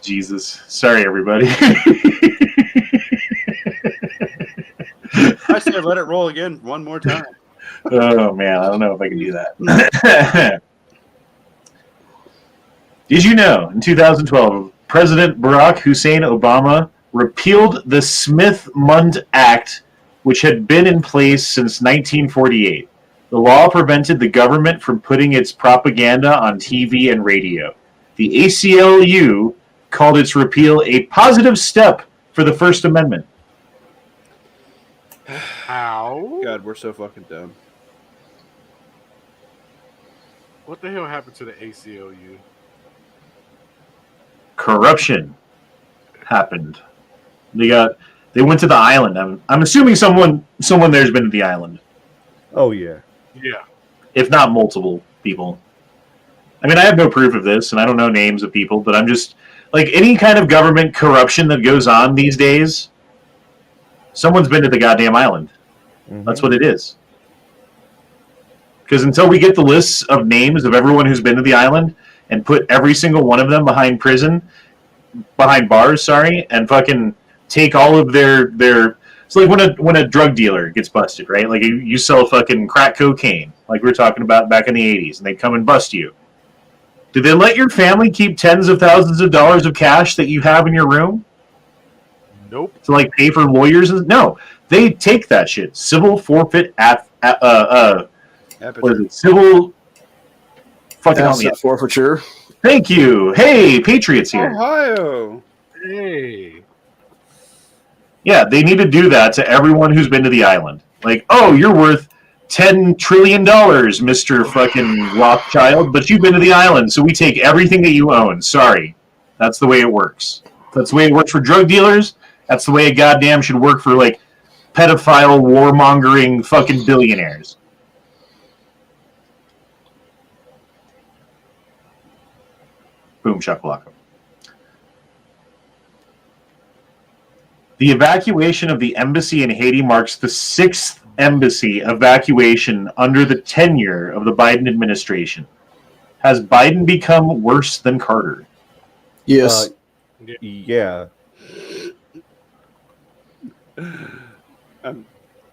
Jesus. Sorry, everybody. I said let it roll again one more time. Oh, man. I don't know if I can do that. Did you know, in 2012, President Barack Hussein Obama repealed the Smith-Mundt Act, which had been in place since 1948. The law prevented the government from putting its propaganda on TV and radio. The ACLU called its repeal a positive step for the First Amendment. How? God, we're so fucking dumb. What the hell happened to the ACLU? Corruption happened. They went to the island. I'm assuming someone there's been to the island. Oh, yeah. Yeah. If not multiple people. I mean, I have no proof of this, and I don't know names of people, but I'm just, like, any kind of government corruption that goes on these days, someone's been to the goddamn island. Mm-hmm. That's what it is. Because until we get the lists of names of everyone who's been to the island and put every single one of them behind bars, and fucking take all of their it's like when a drug dealer gets busted, right? Like you sell fucking crack cocaine, like we were talking about back in the 80s, and they come and bust you. Do they let your family keep tens of thousands of dollars of cash that you have in your room? Nope. To like pay for lawyers? No, they take that shit. Civil forfeit what is it? Civil fucking asset forfeiture. Thank you. Hey, Patriots here. Ohio. Hey. Yeah, they need to do that to everyone who's been to the island. Like, oh, you're worth $10 trillion, Mr. fucking Rothschild, but you've been to the island, so we take everything that you own. Sorry. That's the way it works. That's the way it works for drug dealers. That's the way it goddamn should work for, like, pedophile, warmongering fucking billionaires. Boom shakalaka. The evacuation of the embassy in Haiti marks the 6th embassy evacuation under the tenure of the Biden administration. Has Biden become worse than Carter? Yes. Yeah.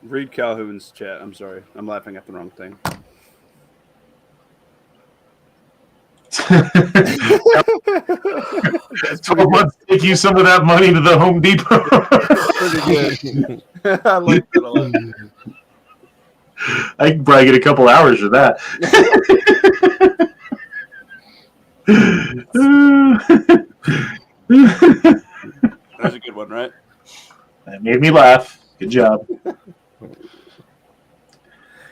Read Calhoun's chat. I'm sorry. I'm laughing at the wrong thing. Someone take you some of that money to the Home Depot. I like that a lot. I can probably get a couple hours for that. That's a good one, right? That made me laugh. Good job.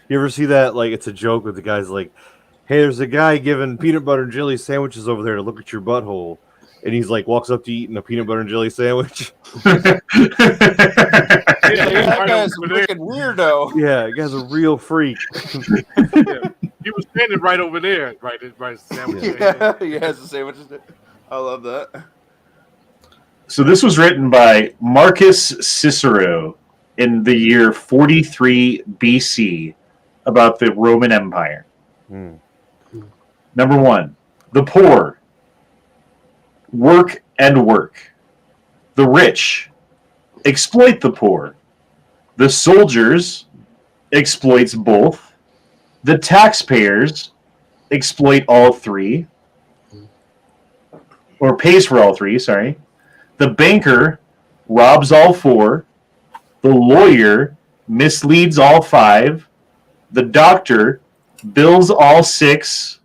You ever see that? Like, it's a joke with the guys like, hey, there's a guy giving peanut butter and jelly sandwiches over there to look at your butthole. And he's like, walks up to eating a peanut butter and jelly sandwich. That guy's a freaking weirdo. Yeah, the guy's a real freak. Yeah. He was standing right over there, right sandwich. Yeah, he has the sandwiches. I love that. So this was written by Marcus Cicero in the year 43 BC about the Roman Empire. Number 1, the poor work and work. The rich exploit the poor. The soldiers exploits both. The taxpayers exploit all three. Or pays for all three, sorry. The banker robs all four. The lawyer misleads all five. The doctor bills all six.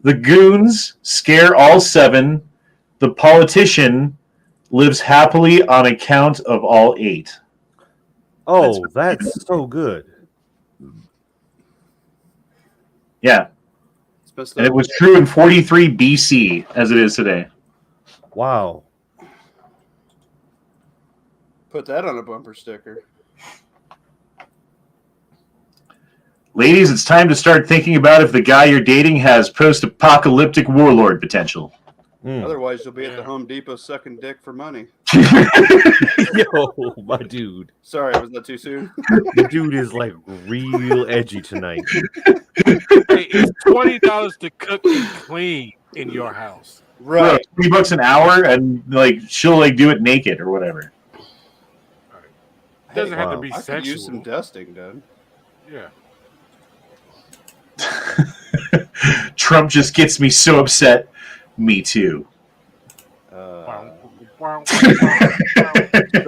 The goons scare all seven. The politician lives happily on account of all eight. Oh, that's so good. Yeah. And it was true in 43 BC as it is today. Wow. Put that on a bumper sticker. Ladies, it's time to start thinking about if the guy you're dating has post-apocalyptic warlord potential. Otherwise, you'll be at the Home Depot sucking dick for money. Yo, my dude. Sorry, was that too soon? The dude is like real edgy tonight. Hey, it's $20 to cook and clean in your house. Right. $20 an hour, and like she'll like do it naked or whatever. It doesn't have to be I could sexual. use some dusting done. Yeah. Trump just gets me so upset. Me too. So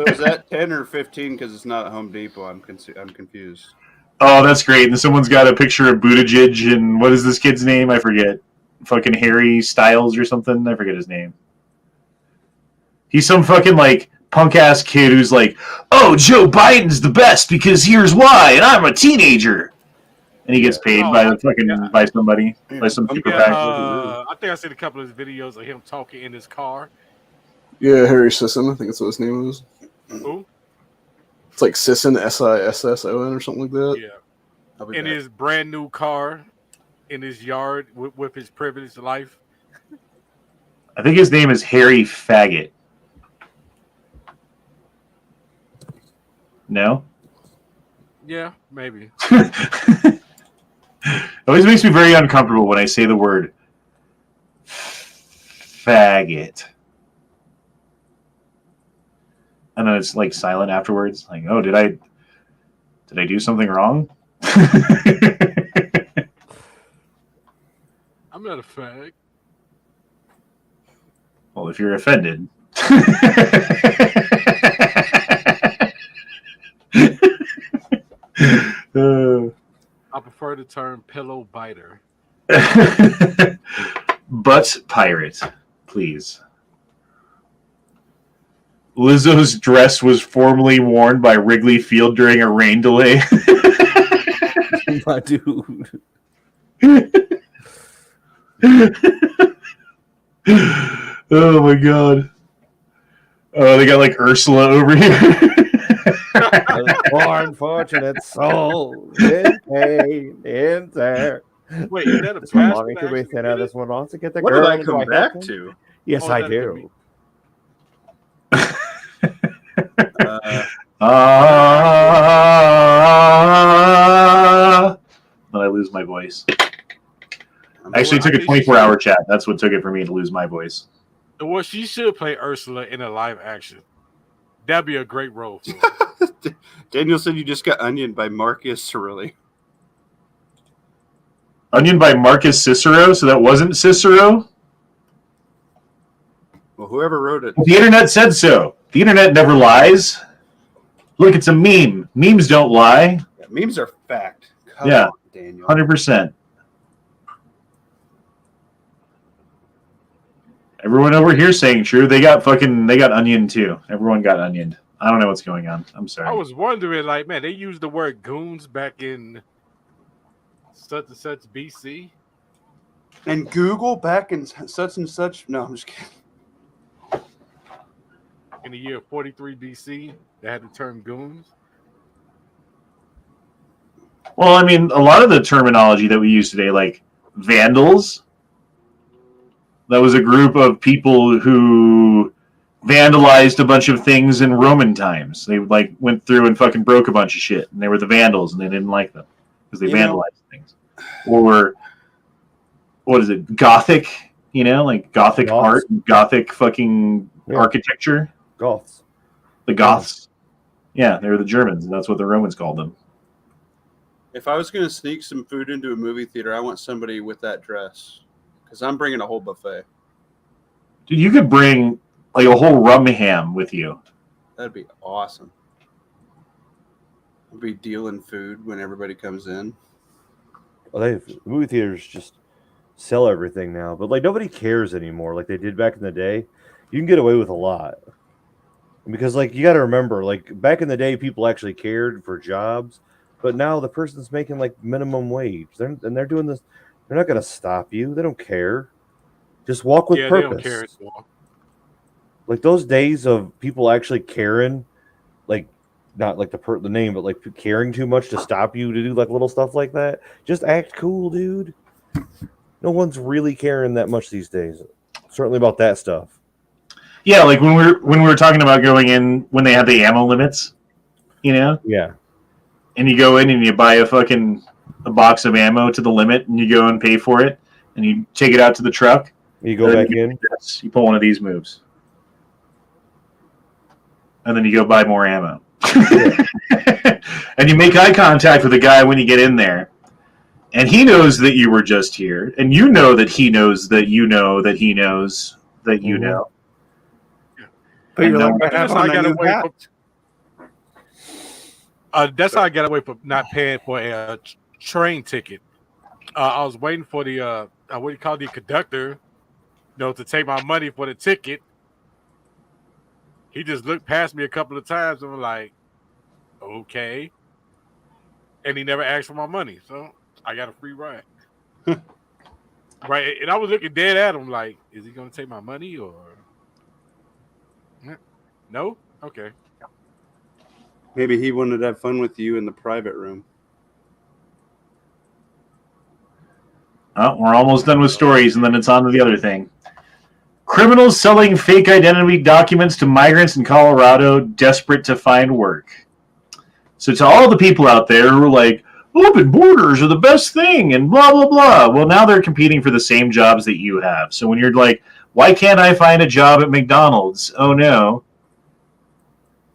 is that 10 or 15? Because it's not at Home Depot. I'm confused. Oh, that's great. And someone's got a picture of Buttigieg and what is this kid's name? I forget. Fucking Harry Styles or something. I forget his name. He's some fucking like punk ass kid who's like, oh, Joe Biden's the best because here's why, and I'm a teenager. And he gets paid by somebody, by some super PAC. I think I seen a couple of his videos of him talking in his car. Yeah, Harry Sisson. I think that's what his name is. Who? It's like Sisson, Sisson or something like that. Yeah. In his brand new car, in his yard with his privileged life. I think his name is Harry Faggot. No? Yeah, maybe. It always makes me very uncomfortable when I say the word faggot. And then it's like silent afterwards. Like, oh, did I do something wrong? I'm not a fag. Well, if you're offended. I prefer the term pillow biter. Butt pirate, please. Lizzo's dress was formerly worn by Wrigley Field during a rain delay. My dude. Oh my god. Oh, they got like Ursula over here. Poor unfortunate soul in pain in there. Wait, is that a This one longing to be thinner. This one wants to get the What girl. did I come back to? Yes, Oh, I that do. Then I lose my voice. I'm Actually, it took a I think she 24-hour chat. That's what took it for me to lose my voice. Well, she should play Ursula in a live action. That'd be a great role for her. Daniel said you just got Onion by Marcus Cirilli. Onion by Marcus Cicero, so that wasn't Cicero? Well, whoever wrote it. The internet said so. The internet never lies. Look, it's a meme. Memes don't lie. Yeah, memes are fact. Come Yeah. on, Daniel. 100%. Everyone over here saying true. They got Onion too. Everyone got Onioned. I don't know what's going on. I'm sorry. I was wondering, like, man, they used the word goons back in such and such BC. And Google back in such and such. No, I'm just kidding. In the year 43 BC, they had the term goons. Well, I mean, a lot of the terminology that we use today, like vandals, that was a group of people who vandalized a bunch of things in Roman times. They like went through and fucking broke a bunch of shit, and they were the vandals, and they didn't like them because they vandalized things. Or what is it? Gothic, like Gothic Goths. art, Gothic fucking architecture. Goths. The Goths. Yeah, they were the Germans, and that's what the Romans called them. If I was going to sneak some food into a movie theater, I want somebody with that dress. Because I'm bringing a whole buffet. Dude, you could bring like a whole rum ham with you. That'd be awesome. I'll be dealing food when everybody comes in. Well, movie theaters just sell everything now, but like nobody cares anymore like they did back in the day. You can get away with a lot. Because like you got to remember, like back in the day, people actually cared for jobs, but now the person's making like minimum wage. They're doing this. They're not going to stop you. They don't care. Just walk with purpose. They don't care anymore. Like those days of people actually caring, like not like the name, but like caring too much to stop you to do like little stuff like that. Just act cool, dude. No one's really caring that much these days. Certainly about that stuff. Yeah, like when we were talking about going in when they had the ammo limits, Yeah. and you go in and you buy a box of ammo to the limit, and you go and pay for it, and you take it out to the truck. You go back in. Yes, you pull one of these moves, and then you go buy more ammo, and you make eye contact with the guy when you get in there, and he knows that you were just here, and you know that he knows that you know that he knows that you know. But you're like, That's how I got away from. That's how I got away from not paying for a train ticket. I was waiting for the what do you call the conductor, to take my money for the ticket. He just looked past me a couple of times and was like, "Okay," and he never asked for my money, so I got a free ride. Right, and I was looking dead at him like, "Is he going to take my money or?" No? Okay. maybe he wanted to have fun with you in the private room. Oh, we're almost done with stories, and then it's on to the other thing. Criminals selling fake identity documents to migrants in Colorado desperate to find work. So to all the people out there who are like, open borders are the best thing, and blah, blah, blah. Well, now they're competing for the same jobs that you have. So when you're like, why can't I find a job at McDonald's? Oh, no.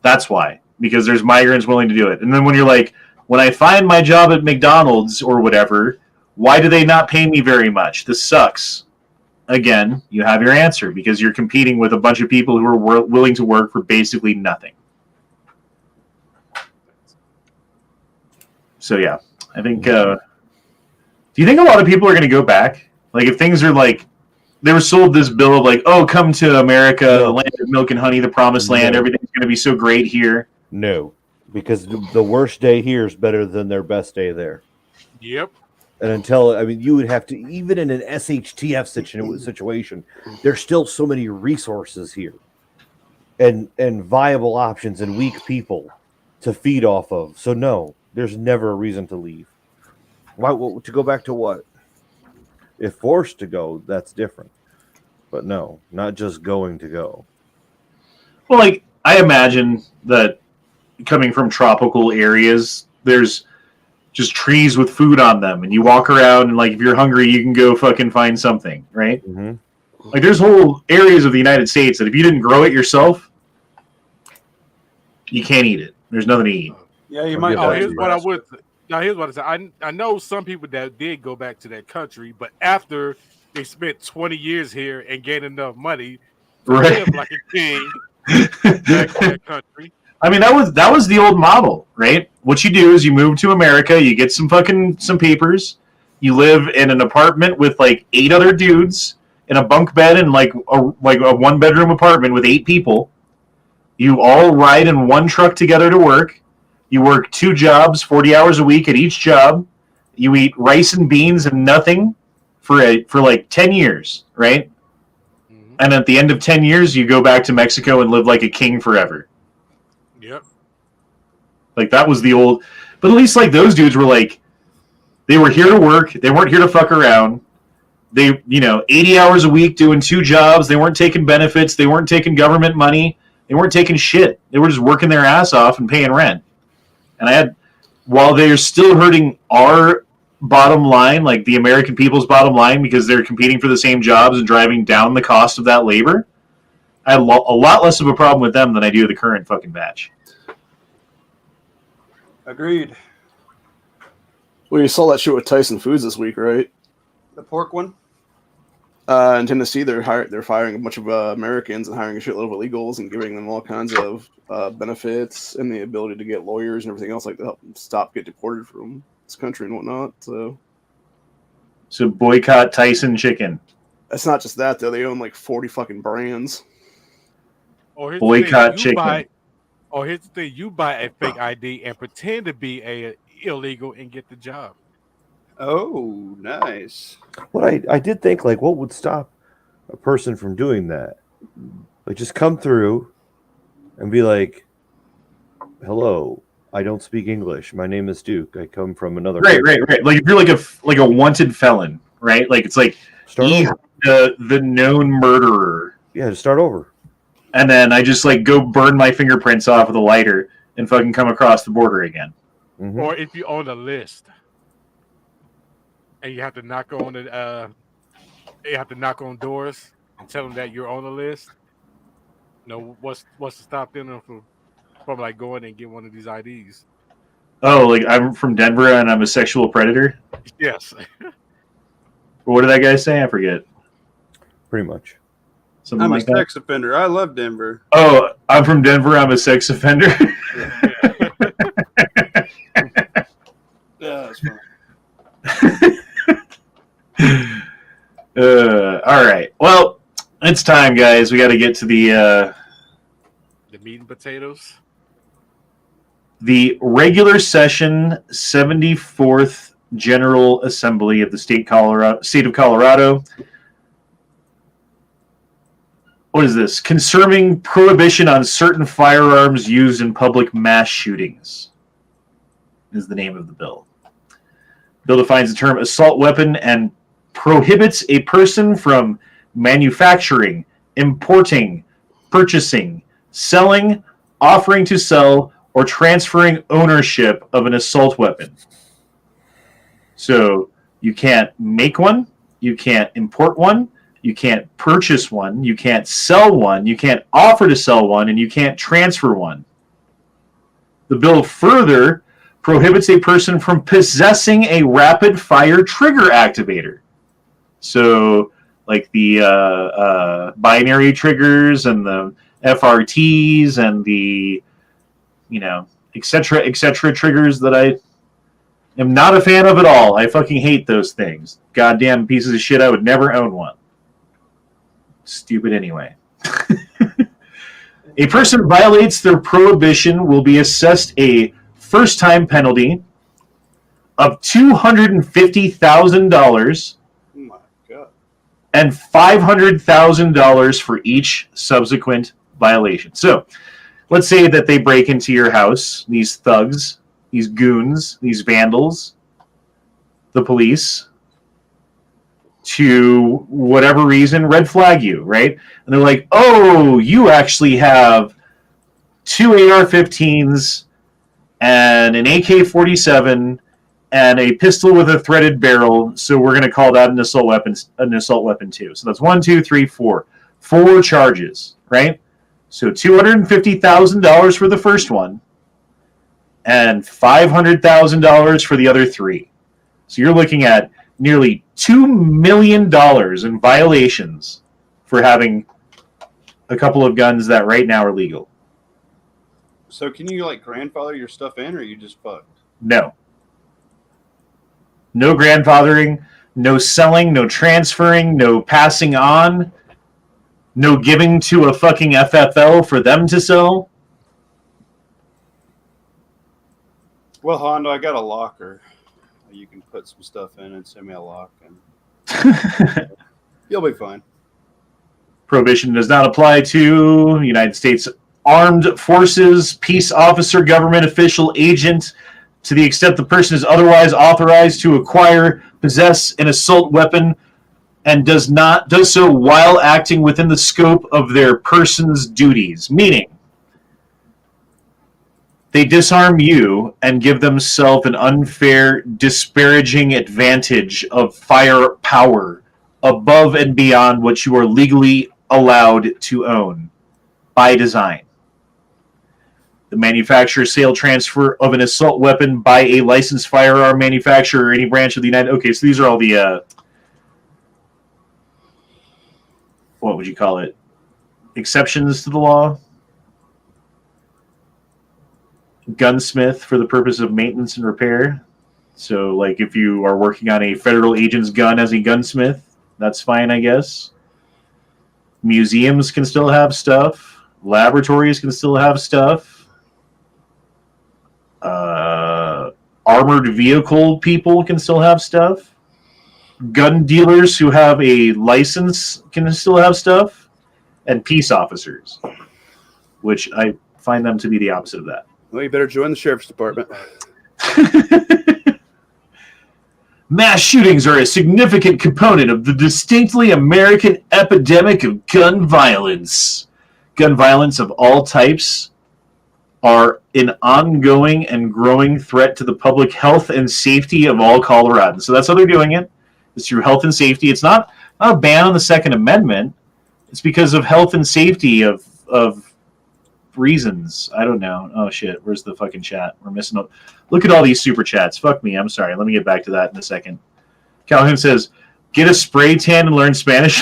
That's why. Because there's migrants willing to do it. And then when you're like, when I find my job at McDonald's or whatever, why do they not pay me very much? This sucks. Again, you have your answer because you're competing with a bunch of people who are willing to work for basically nothing. So, yeah, I think, do you think a lot of people are going to go back? Like, if things are like, they were sold this bill of like, oh, come to America, the land of milk and honey, the promised land, everything's going to be so great here. No, because the worst day here is better than their best day there. Yep. And until, I mean, you would have to, even in an SHTF situation, there's still so many resources here and viable options and weak people to feed off of. So no, there's never a reason to leave. Why to go back to what? If forced to go, that's different. But no, not just going to go. Well, like, I imagine that coming from tropical areas, there's just trees with food on them, and you walk around, and like if you're hungry, you can go fucking find something, right? Mm-hmm. Like there's whole areas of the United States that if you didn't grow it yourself, you can't eat it. There's nothing to eat. Yeah, you might. Oh, here's what I would. Now, here's what I say. I know some people that did go back to that country, but after they spent 20 years here and gained enough money to Right. live like a king back to that country. I mean, that was the old model, right? What you do is you move to America, you get some papers, you live in an apartment with like 8 other dudes in a bunk bed in like a 1-bedroom apartment with 8 people. You all ride in one truck together to work. You work 2 jobs, 40 hours a week at each job. You eat rice and beans and nothing for like 10 years, right? Mm-hmm. And at the end of 10 years, you go back to Mexico and live like a king forever. Yep. Like that was the old, but at least like those dudes were like, they were here to work. They weren't here to fuck around. They, 80 hours a week doing 2 jobs. They weren't taking benefits. They weren't taking government money. They weren't taking shit. They were just working their ass off and paying rent. And while they're still hurting our bottom line, like the American people's bottom line, because they're competing for the same jobs and driving down the cost of that labor, I have a lot less of a problem with them than I do the current fucking batch. Agreed. Well, you saw that shit with Tyson Foods this week, right? The pork one. In Tennessee, they're firing a bunch of Americans and hiring a shitload of illegals and giving them all kinds of benefits and the ability to get lawyers and everything else like to help them get deported from this country and whatnot. So boycott Tyson chicken. It's not just that though; they own like 40 fucking brands. Or here's Boycott the thing, chicken. Here's the thing: you buy a fake ID and pretend to be a illegal and get the job. Oh, nice. What I did think, like, what would stop a person from doing that? Like, just come through and be like, "Hello, I don't speak English. My name is Duke. I come from another." Right. Like if you're like a wanted felon, right? Like it's like Start over. the known murderer. Yeah, just start over. And then I just like go burn my fingerprints off with a lighter and fucking come across the border again. Mm-hmm. Or if you own a list and you have to knock on doors and tell them that you're on the list. What's to stop them from like going and get one of these IDs? Oh, like I'm from Denver and I'm a sexual predator? Yes. What did that guy say? I forget. Pretty much. Something I'm like a that. sex offender. I love Denver. Oh, I'm from Denver. I'm a sex offender. Yeah, that's funny. All right. Well, it's time, guys. We got to get to the meat and potatoes. The regular session 74th General Assembly of the State of Colorado. What is this? Concerning prohibition on certain firearms used in public mass shootings is the name of the bill. The bill defines the term assault weapon and prohibits a person from manufacturing, importing, purchasing, selling, offering to sell, or transferring ownership of an assault weapon. So you can't make one, you can't import one, you can't purchase one, you can't sell one, you can't offer to sell one, and you can't transfer one. The bill further prohibits a person from possessing a rapid-fire trigger activator. So, like the binary triggers and the FRTs and the, etc. triggers that I am not a fan of at all. I fucking hate those things. Goddamn pieces of shit. I would never own one. Stupid anyway. A person who violates their prohibition will be assessed a first-time penalty of $250,000 Oh my god. and $500,000 for each subsequent violation. So, let's say that they break into your house, these thugs, these goons, these vandals, the police, to whatever reason, red flag you, right? And they're like, oh, you actually have 2 AR-15s and an AK-47 and a pistol with a threaded barrel. So we're going to call that an assault weapon too. So that's 1, 2, 3, 4. 4 charges, right? So $250,000 for the first one and $500,000 for the other 3. So you're looking at nearly $2 million in violations for having a couple of guns that right now are legal. So can you like grandfather your stuff in, or are you just fucked? No. No grandfathering, no selling, no transferring, no passing on, no giving to a fucking FFL for them to sell. Well, Hondo, I got a locker. You can put some stuff in and send me a lock, and you'll be fine. Prohibition does not apply to United States Armed Forces, peace officer, government official, agent, to the extent the person is otherwise authorized to acquire, possess an assault weapon, and does so while acting within the scope of their person's duties. Meaning, they disarm you and give themselves an unfair, disparaging advantage of firepower above and beyond what you are legally allowed to own by design. The manufacture, sale, transfer of an assault weapon by a licensed firearm manufacturer or any branch of the United... Okay, so these are all the... what would you call it? Exceptions to the law? Gunsmith for the purpose of maintenance and repair. So, like, if you are working on a federal agent's gun as a gunsmith, that's fine, I guess. Museums can still have stuff. Laboratories can still have stuff. Armored vehicle people can still have stuff. Gun dealers who have a license can still have stuff. And peace officers, which I find them to be the opposite of that. Well, you better join the sheriff's department. Mass shootings are a significant component of the distinctly American epidemic of gun violence. Gun violence of all types are an ongoing and growing threat to the public health and safety of all Coloradans. So that's how they're doing it. It's through health and safety. It's not a ban on the Second Amendment. It's because of health and safety of reasons. I don't know. Oh, shit. Where's the fucking chat? We're missing a... Look at all these super chats. Fuck me. I'm sorry. Let me get back to that in a second. Calhoun says, get a spray tan and learn Spanish.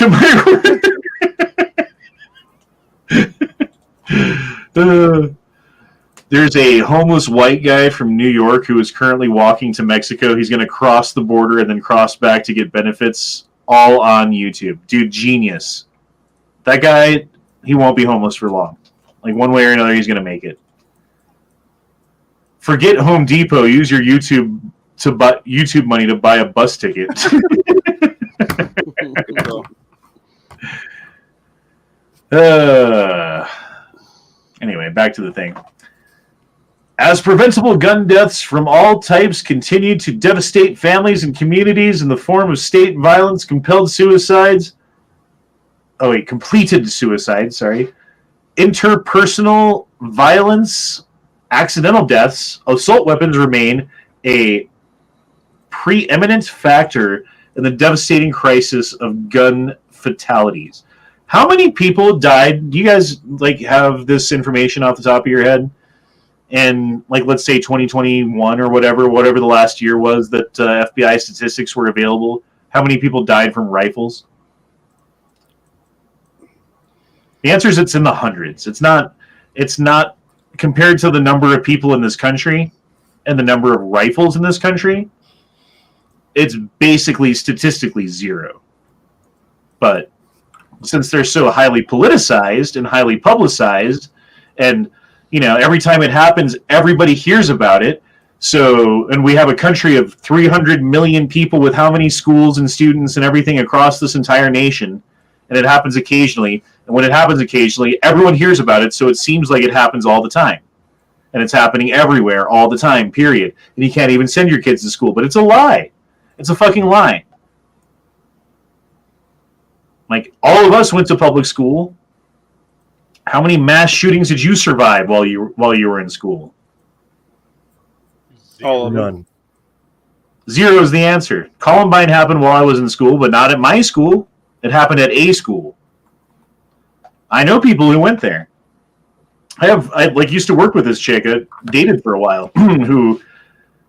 There's a homeless white guy from New York who is currently walking to Mexico. He's going to cross the border and then cross back to get benefits, all on YouTube. Dude, genius. That guy, he won't be homeless for long. Like, one way or another, he's going to make it. Forget Home Depot. Use your YouTube money to buy a bus ticket. Anyway, back to the thing. As preventable gun deaths from all types continue to devastate families and communities in the form of state violence, completed suicides, interpersonal violence, accidental deaths, assault weapons remain a preeminent factor in the devastating crisis of gun fatalities. How many people died? Do you guys have this information off the top of your head? And let's say 2021 or whatever the last year was that FBI statistics were available. How many people died from rifles? The answer is it's in the hundreds. It's not compared to the number of people in this country and the number of rifles in this country. It's basically statistically zero. But since they're so highly politicized and highly publicized, and every time it happens, everybody hears about it. So, and we have a country of 300 million people with how many schools and students and everything across this entire nation, and it happens occasionally. And when it happens occasionally, everyone hears about it, so it seems like it happens all the time. And it's happening everywhere all the time, period. And you can't even send your kids to school, but it's a lie. It's a fucking lie. All of us went to public school. How many mass shootings did you survive while you were in school? All of them. None. 0 is the answer. Columbine happened while I was in school, but not at my school. It happened at a school. I know people who went there. I used to work with this chick. I dated for a while. Who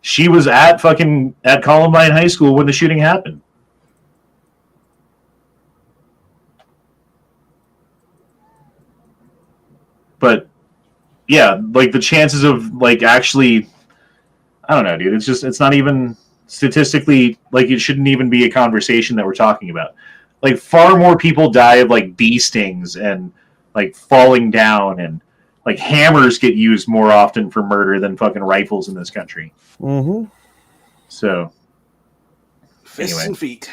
she was at Columbine High School when the shooting happened. But yeah, like the chances of like actually, I don't know, dude. It's not even statistically, like it shouldn't even be a conversation that we're talking about. Like far more people die of like bee stings and like falling down, and like hammers get used more often for murder than fucking rifles in this country. Mm-hmm. So Fists anyway. and feet.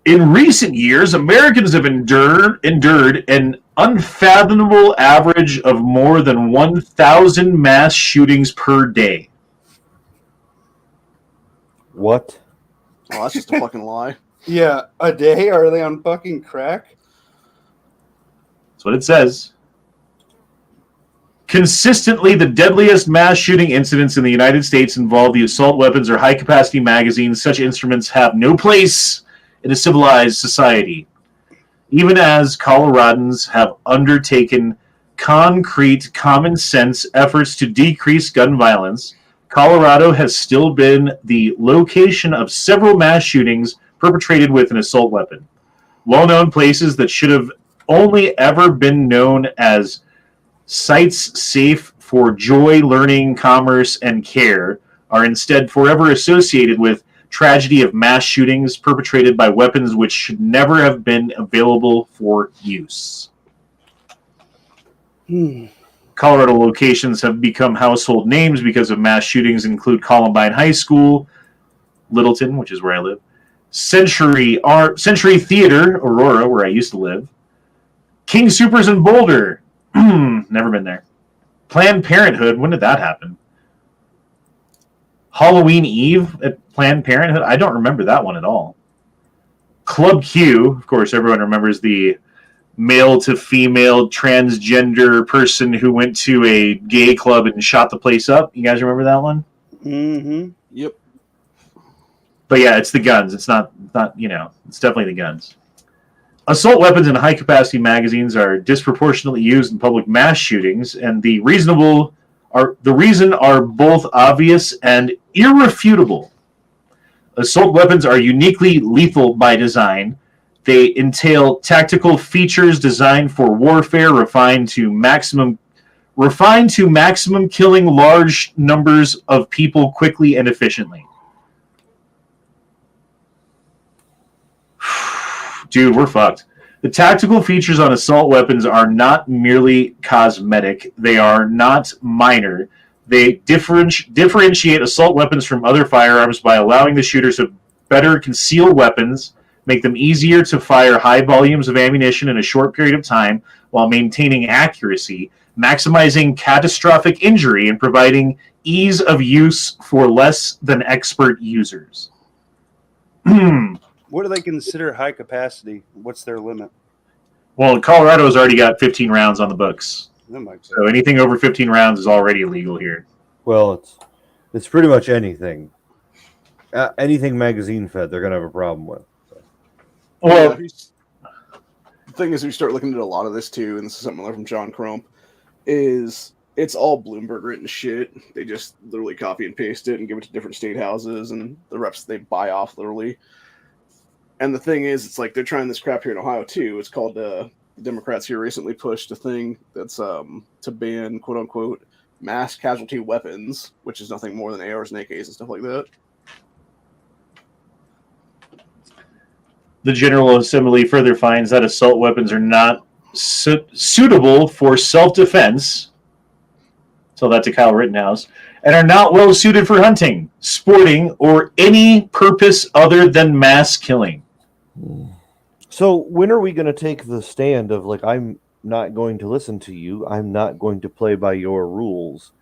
In recent years, Americans have endured an unfathomable average of more than 1,000 mass shootings per day. What? Oh, that's just a fucking lie. Yeah, a day? Are they on fucking crack? That's what it says. Consistently, the deadliest mass shooting incidents in the United States involve the assault weapons or high-capacity magazines. Such instruments have no place in a civilized society. Even as Coloradans have undertaken concrete, common-sense efforts to decrease gun violence, Colorado has still been the location of several mass shootings perpetrated with an assault weapon. Well-known places that should have only ever been known as sites safe for joy, learning, commerce, and care are instead forever associated with tragedy of mass shootings perpetrated by weapons which should never have been available for use. Colorado locations have become household names because of mass shootings include Columbine High School, Littleton, which is where I live, Century Theater, Aurora, where I used to live, King Soopers in Boulder, never been there, Planned Parenthood, when did that happen? Halloween Eve at Planned Parenthood, I don't remember that one at all. Club Q, of course, everyone remembers the male to female transgender person who went to a gay club and shot the place up. You guys remember that one? Mm-hmm. Yep. But yeah, it's the guns. It's not it's definitely the guns. Assault weapons and high-capacity magazines are disproportionately used in public mass shootings, and the reason are both obvious and irrefutable. Assault weapons are uniquely lethal by design. They entail tactical features designed for warfare, refined to maximum killing large numbers of people quickly and efficiently. Dude, we're fucked. The tactical features on assault weapons are not merely cosmetic. They are not minor. They differentiate assault weapons from other firearms by allowing the shooters to better conceal weapons, make them easier to fire high volumes of ammunition in a short period of time while maintaining accuracy, maximizing catastrophic injury, and providing ease of use for less than expert users. What do they consider high capacity? What's their limit? Well, Colorado's already got 15 rounds on the books. Oh my God. So anything over 15 rounds is already illegal here. Well, it's pretty much anything. Anything magazine fed, they're gonna have a problem with. So. Well, The thing is, we start looking at a lot of this too, and this is something I learned from John Crump, is it's all Bloomberg written shit. They just literally copy and paste it and give it to different state houses, and the reps they buy off literally. And the thing is, it's like they're trying this crap here in Ohio too. It's called the Democrats here recently pushed a thing that's to ban quote unquote mass casualty weapons, which is nothing more than ARs and AKs and stuff like that. the General Assembly further finds that assault weapons are not suitable for self-defense. Tell that to Kyle Rittenhouse. And are not well suited for hunting, sporting, or any purpose other than mass killing. So when are we going to take the stand of, like, I'm not going to listen to you, I'm not going to play by your rules,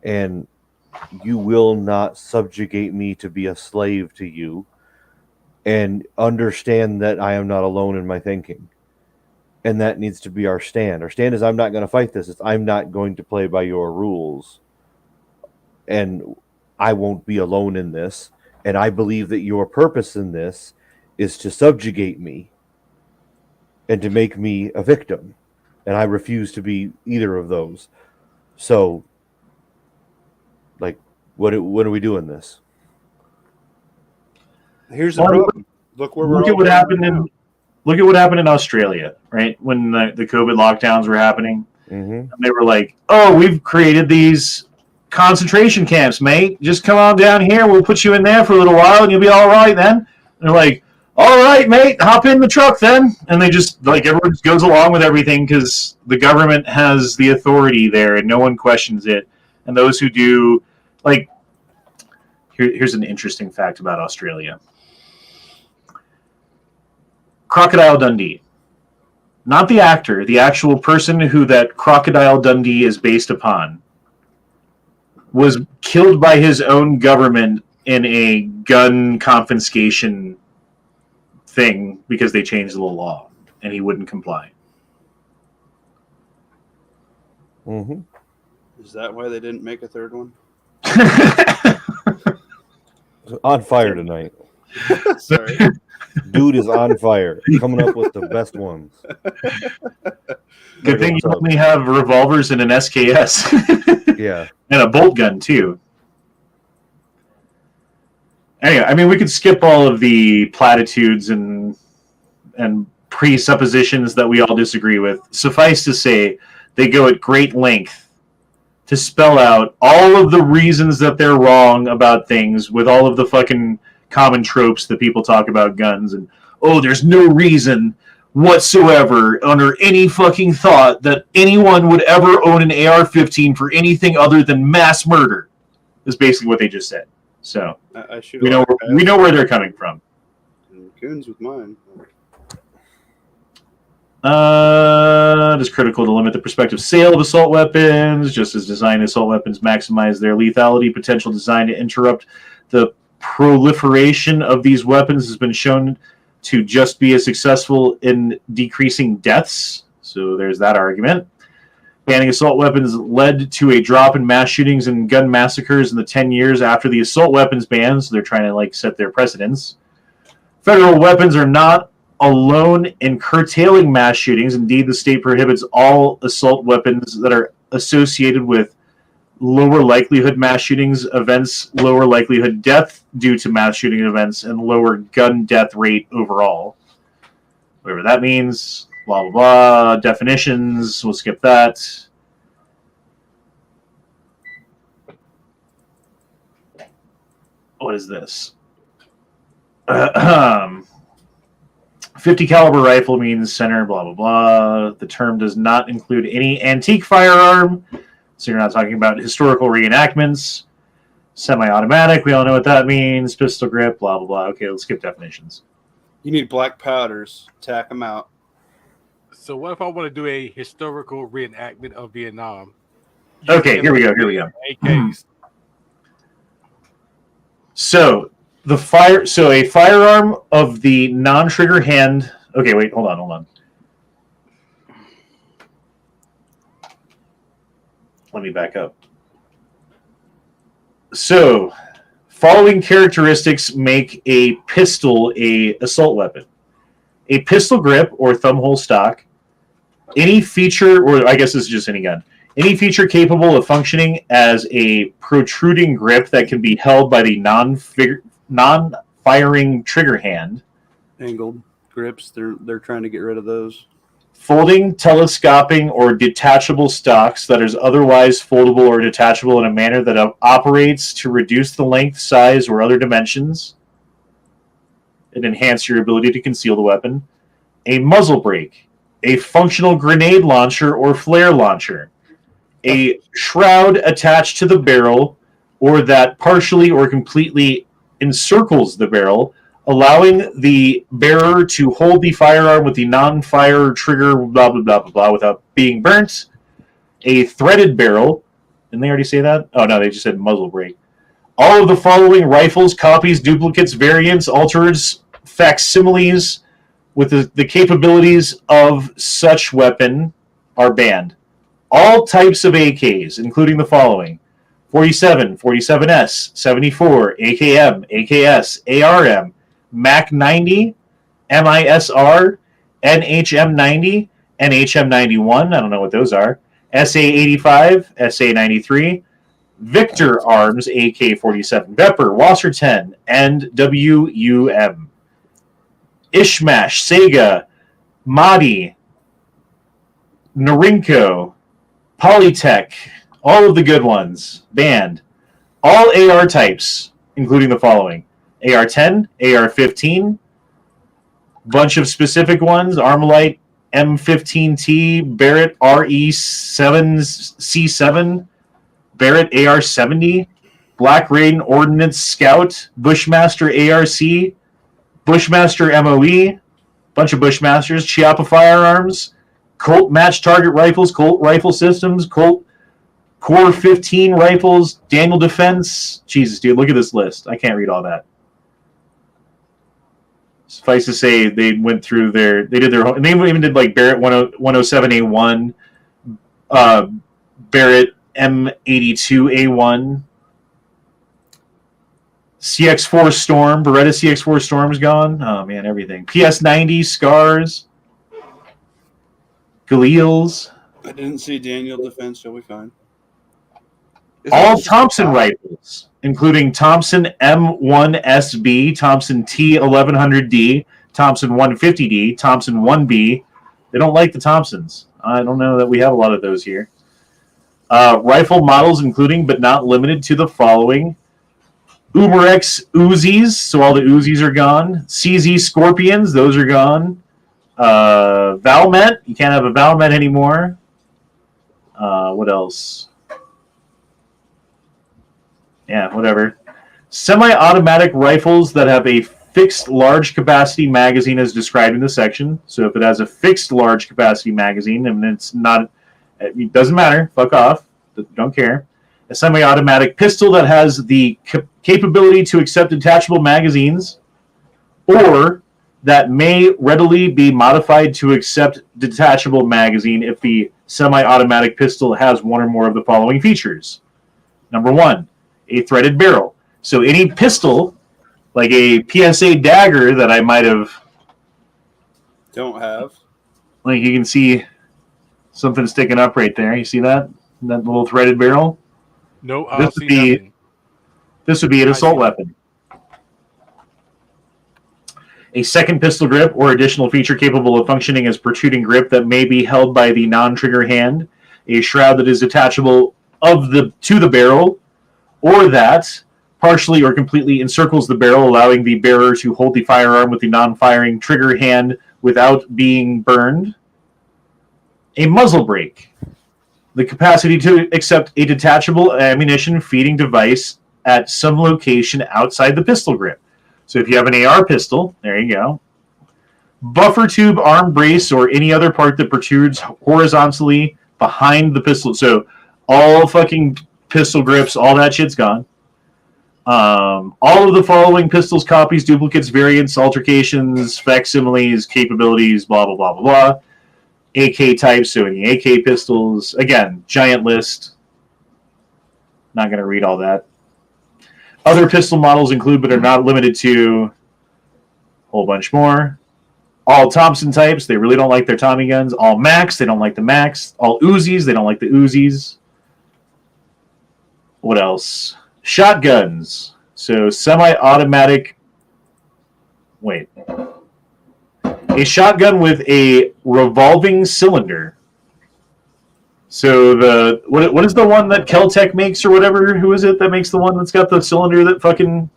and you will not subjugate me to be a slave to you, and understand that I am not alone in my thinking? And that needs to be our stand. Our stand is, I'm not going to fight this. It's, I'm not going to play by your rules. and I won't be alone in this. And I believe that your purpose in this is to subjugate me and to make me a victim. And I refuse to be either of those. So, like, when are we doing this? Here's the problem. Look where we're look at what happened in look at what happened in Australia, right? When the COVID lockdowns were happening. Mm-hmm. They were like, "Oh, we've created these concentration camps, mate. Just come on down here. We'll put you in there for a little while, and you'll be all right then." And they're like, "All right, mate. Hop in the truck then." And they just everyone just goes along with everything because the government has the authority there, and no one questions it. And those who do, here's an interesting fact about Australia. Crocodile Dundee. Not the actor, the actual person who that Crocodile Dundee is based upon, was killed by his own government in a gun confiscation thing because they changed the law and he wouldn't comply. Mm-hmm. Is that why they didn't make a third one? On fire tonight. Sorry. Dude is on fire, coming up with the best ones. Good thing you only have revolvers and an SKS. Yeah. And a bolt gun, too. Anyway, I mean, we could skip all of the platitudes and presuppositions that we all disagree with. Suffice to say, they go at great length to spell out all of the reasons that they're wrong about things with all of the fucking common tropes that people talk about guns and, oh, there's no reason whatsoever under any fucking thought that anyone would ever own an AR-15 for anything other than mass murder is basically what they just said. So we know where they're coming from. Coons with mine. It is critical to limit the prospective sale of assault weapons, just as design assault weapons maximize their lethality potential. Designed to interrupt the proliferation of these weapons has been shown to just be as successful in decreasing deaths. So there's that argument. Banning assault weapons led to a drop in mass shootings and gun massacres in the 10 years after the assault weapons ban, so they're trying to set their precedents. Federal weapons are not alone in curtailing mass shootings. Indeed, the state prohibits all assault weapons that are associated with lower likelihood mass shootings events, lower likelihood death due to mass shooting events, and lower gun death rate overall. Whatever that means, blah, blah, blah. Definitions, we'll skip that. What is this? 50 caliber rifle means center, blah, blah, blah. The term does not include any antique firearm. So you're not talking about historical reenactments. Semi-automatic, we all know what that means. Pistol grip, blah, blah, blah. Okay, let's skip definitions. You need black powders. Tack them out. So what if I want to do a historical reenactment of Vietnam? Okay, here we go. AKs. So a firearm of the non-trigger hand. Okay, wait, hold on. Let me back up. So, following characteristics make a pistol a assault weapon. A pistol grip or thumbhole stock, any feature, or I guess this is just any gun, any feature capable of functioning as a protruding grip that can be held by the non-firing trigger hand. Angled grips, they're trying to get rid of those. Folding, telescoping, or detachable stocks that is otherwise foldable or detachable in a manner that operates to reduce the length, size, or other dimensions and enhance your ability to conceal the weapon. A muzzle brake, a functional grenade launcher or flare launcher, a shroud attached to the barrel or that partially or completely encircles the barrel, allowing the bearer to hold the firearm with the non-fire trigger, blah, blah, blah, blah, blah, without being burnt. A threaded barrel. Didn't they already say that? Oh, no, they just said muzzle brake. All of the following rifles, copies, duplicates, variants, alters, facsimiles with the capabilities of such weapon are banned. All types of AKs, including the following: 47, 47S, 74, AKM, AKS, ARM, MAC 90, MISR, NHM 90, NHM 91. I don't know what those are. SA 85, SA 93, Victor Arms, AK 47, Vepr, Wasser 10, and WUM. Ishmash, Sega, Madi, Norinco, Polytech, all of the good ones, banned. All AR types, including the following: AR-10, AR-15, bunch of specific ones: Armalite, M15T, Barrett RE7C7, Barrett AR-70, Black Rain Ordnance Scout, Bushmaster ARC, Bushmaster MOE, bunch of Bushmasters, Chiappa Firearms, Colt Match Target Rifles, Colt Rifle Systems, Colt Core 15 Rifles, Daniel Defense. Jesus, dude, look at this list. I can't read all that. Suffice to say, they went through they did their whole, and they even did like Barrett 107A1, Barrett M82A1, CX4 Storm, Beretta CX4 Storm's gone. Oh man, everything. PS90, Scars, Galils. I didn't see Daniel Defense. Shall we fine? All Thompson rifles, including Thompson M1SB, Thompson T1100D, Thompson 150D, Thompson 1B. They don't like the Thompsons. I don't know that we have a lot of those here. Rifle models, including but not limited to the following: Uberex Uzis, so all the Uzis are gone. CZ Scorpions, those are gone. Valmet, you can't have a Valmet anymore. What else? Yeah, whatever. Semi-automatic rifles that have a fixed large capacity magazine as described in the section. So if it has a fixed large capacity magazine, and it's not, it doesn't matter. Fuck off. Don't care. A semi-automatic pistol that has the capability to accept detachable magazines, or that may readily be modified to accept detachable magazine if the semi-automatic pistol has one or more of the following features. Number one, a threaded barrel. So any pistol, like a PSA dagger that I might have... Don't have. Like you can see something sticking up right there. You see that? That little threaded barrel? No, I don't see nothing. This would be an assault weapon. A second pistol grip or additional feature capable of functioning as protruding grip that may be held by the non-trigger hand. A shroud that is attachable to the barrel, or that partially or completely encircles the barrel, allowing the bearer to hold the firearm with the non-firing trigger hand without being burned. A muzzle brake. The capacity to accept a detachable ammunition feeding device at some location outside the pistol grip. So if you have an AR pistol, there you go. Buffer tube, arm brace, or any other part that protrudes horizontally behind the pistol. So all fucking pistol grips, all that shit's gone. All of the following pistols, copies, duplicates, variants, altercations, facsimiles, capabilities, blah, blah, blah, blah, blah. AK types, so any AK pistols. Again, giant list. Not going to read all that. Other pistol models include, but are not limited to, a whole bunch more. All Thompson types, they really don't like their Tommy guns. All Macs, they don't like the Macs. All Uzis, they don't like the Uzis. What else? Shotguns. So semi-automatic. Wait. A shotgun with a revolving cylinder. So what is the one that Keltec makes or whatever? Who is it that makes the one that's got the cylinder that fucking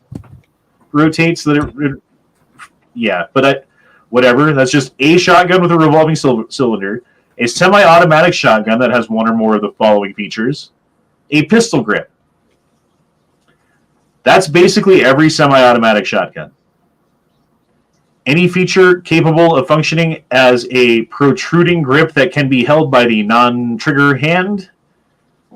rotates? Whatever. That's just a shotgun with a revolving cylinder. A semi-automatic shotgun that has one or more of the following features. A pistol grip. That's basically every semi-automatic shotgun. Any feature capable of functioning as a protruding grip that can be held by the non-trigger hand.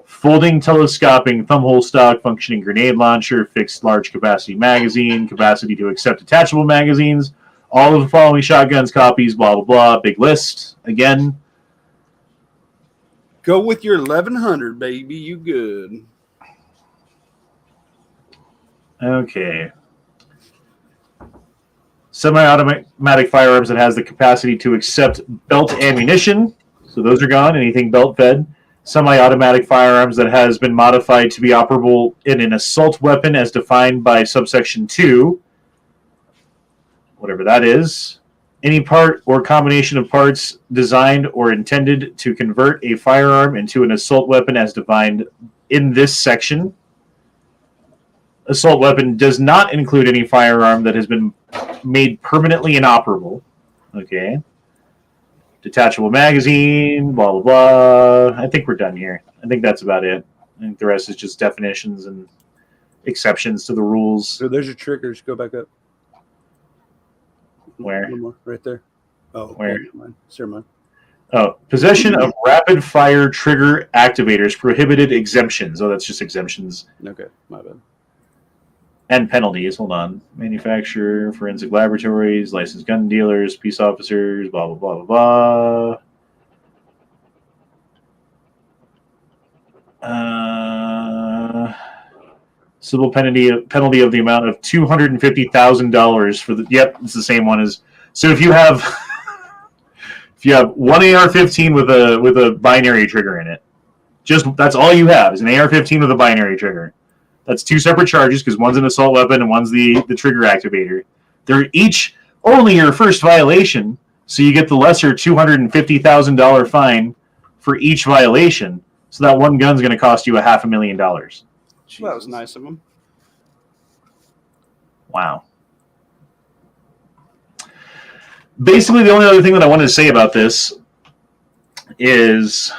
Folding, telescoping, thumbhole stock, functioning grenade launcher, fixed large capacity magazine, capacity to accept detachable magazines. All of the following shotguns, copies, blah, blah, blah. Big list. Again. Go with your 1100, baby. You good. Okay. Semi-automatic firearms that has the capacity to accept belt ammunition. So those are gone. Anything belt-fed. Semi-automatic firearms that has been modified to be operable in an assault weapon as defined by subsection 2. Whatever that is. Any part or combination of parts designed or intended to convert a firearm into an assault weapon as defined in this section. Assault weapon does not include any firearm that has been made permanently inoperable. Okay. Detachable magazine, blah, blah, blah. I think we're done here. I think that's about it. I think the rest is just definitions and exceptions to the rules. So there's your triggers. Go back up. Where? One more, right there. Oh, where? Mine. Sir, mine. Oh, possession of rapid fire trigger activators, prohibited exemptions. Oh, that's just exemptions. Okay, my bad. And penalties. Hold on. Manufacturer, forensic laboratories, licensed gun dealers, peace officers, blah, blah, blah, blah, blah. Civil penalty of the amount of $250,000 for the. Yep, it's the same one as. So if you have one AR-15 with a binary trigger in it, just that's all you have is an AR-15 with a binary trigger. That's 2 separate charges because one's an assault weapon and one's the trigger activator. They're each only your first violation, so you get the lesser $250,000 fine for each violation. So that one gun's going to cost you $500,000. Well, that was nice of him. Wow. Basically, the only other thing that I wanted to say about this is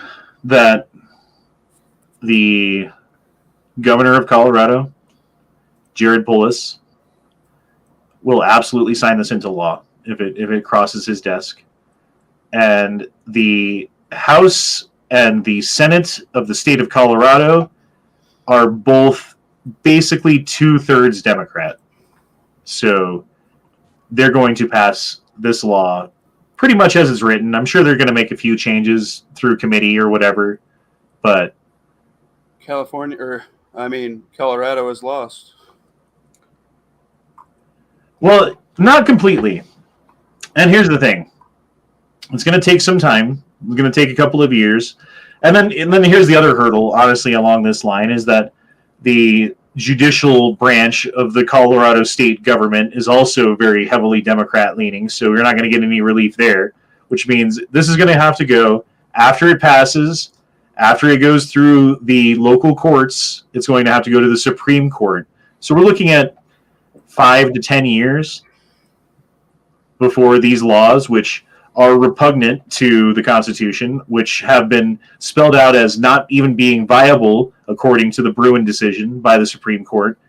that the governor of Colorado, Jared Polis, will absolutely sign this into law if it crosses his desk. And the House and the Senate of the state of Colorado are both basically 2/3 Democrat. So they're going to pass this law pretty much as it's written. I'm sure they're going to make a few changes through committee or whatever, but Colorado is lost. Well, not completely. And here's the thing. It's going to take some time. It's going to take a couple of years. And then here's the other hurdle, honestly, along this line, is that the judicial branch of the Colorado state government is also very heavily Democrat-leaning, so you're not going to get any relief there, which means this is going to have to go after it passes, after it goes through the local courts, it's going to have to go to the Supreme Court. So we're looking at 5 to 10 years before these laws, which are repugnant to the Constitution, which have been spelled out as not even being viable, according to the Bruin decision by the Supreme Court.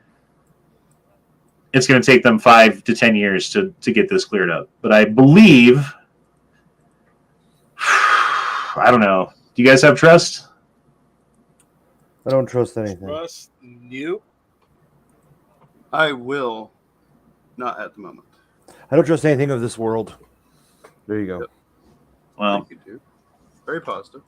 It's going to take them 5 to 10 years to get this cleared up. But I believe, I don't know. Do you guys have trust? I don't trust anything. Trust you? I will. Not at the moment. I don't trust anything of this world. There you go. Yep. Well, You do. Very positive.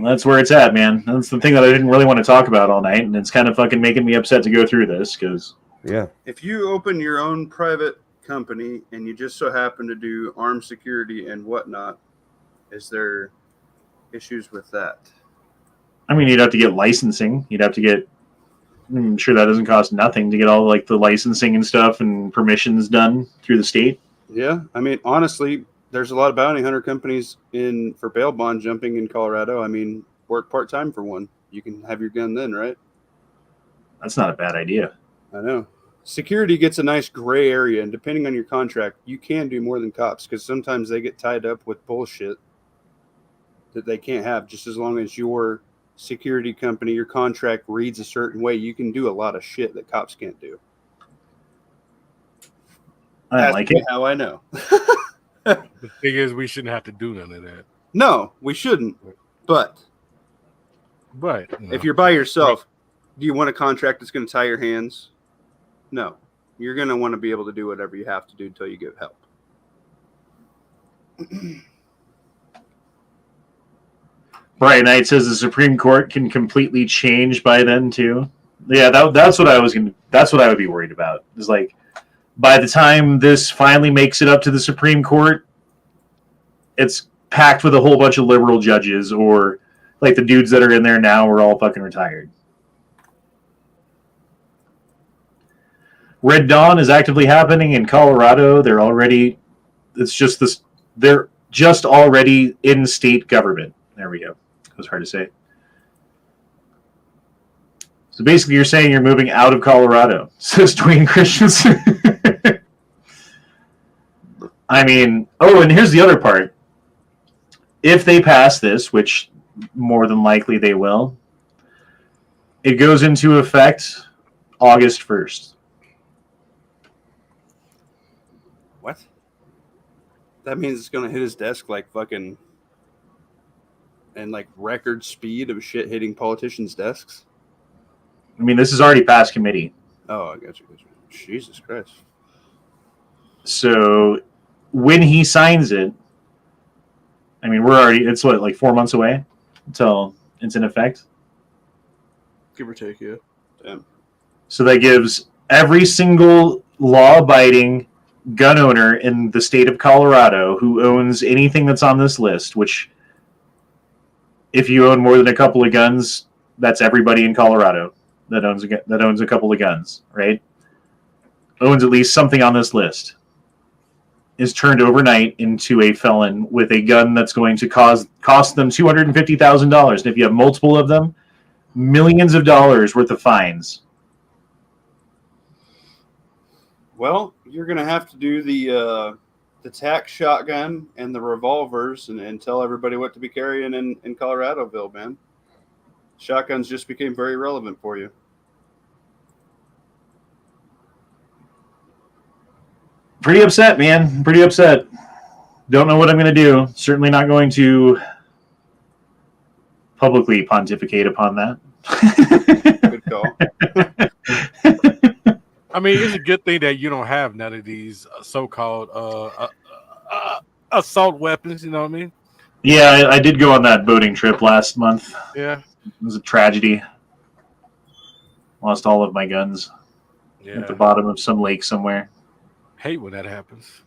that's where it's at, man. That's the thing that I didn't really want to talk about all night, and it's kind of fucking making me upset to go through this, because... Yeah. If you open your own private company and you just so happen to do armed security and whatnot, is there issues with that? I mean, you'd have to get licensing. You'd have to get... I'm sure that doesn't cost nothing to get all like the licensing and stuff and permissions done through the state. Yeah, I mean, honestly, there's a lot of bounty hunter companies for bail bond jumping in Colorado. I mean, work part-time for one. You can have your gun then, right? That's not a bad idea. I know. Security gets a nice gray area, and depending on your contract, you can do more than cops because sometimes they get tied up with bullshit that they can't have. Just as long as your security company, your contract reads a certain way, you can do a lot of shit that cops can't do. I like it. How I know. The thing is, we shouldn't have to do none of that. No, we shouldn't. But if you're by yourself, do you want a contract that's going to tie your hands? No. You're going to want to be able to do whatever you have to do until you get help. Bright Knight says the Supreme Court can completely change by then, too. Yeah, that's what I was gonna. That's what I would be worried about. Is like, by the time this finally makes it up to the Supreme Court, it's packed with a whole bunch of liberal judges, or like the dudes that are in there now are all fucking retired. Red Dawn is actively happening in Colorado. They're already. It's just this. They're just already in state government. There we go. It was hard to say. So basically, you're saying you're moving out of Colorado, says Dwayne Christensen. I mean, oh, and here's the other part. If they pass this, which more than likely they will, it goes into effect August 1st. What? That means it's gonna hit his desk like fucking and like record speed of shit hitting politicians' desks. I mean, this is already past committee. Oh, I got you. Jesus Christ. So when he signs it, I mean, it's what, like 4 months away until it's in effect? Give or take, yeah. Damn. So that gives every single law-abiding gun owner in the state of Colorado who owns anything that's on this list, which if you own more than a couple of guns, that's everybody in Colorado that owns a couple of guns, right? Owns at least something on this list, is turned overnight into a felon with a gun that's going to cost them $250,000. And if you have multiple of them, millions of dollars worth of fines. Well, you're gonna have to do the tack shotgun and the revolvers and tell everybody what to be carrying in Coloradoville, man. Shotguns just became very relevant for you. Pretty upset, man. Pretty upset. Don't know what I'm going to do. Certainly not going to publicly pontificate upon that. Good call. I mean, it's a good thing that you don't have none of these so-called assault weapons. You know what I mean? Yeah, I did go on that boating trip last month. Yeah. It was a tragedy. Lost all of my guns at the bottom of some lake somewhere. Hate when that happens.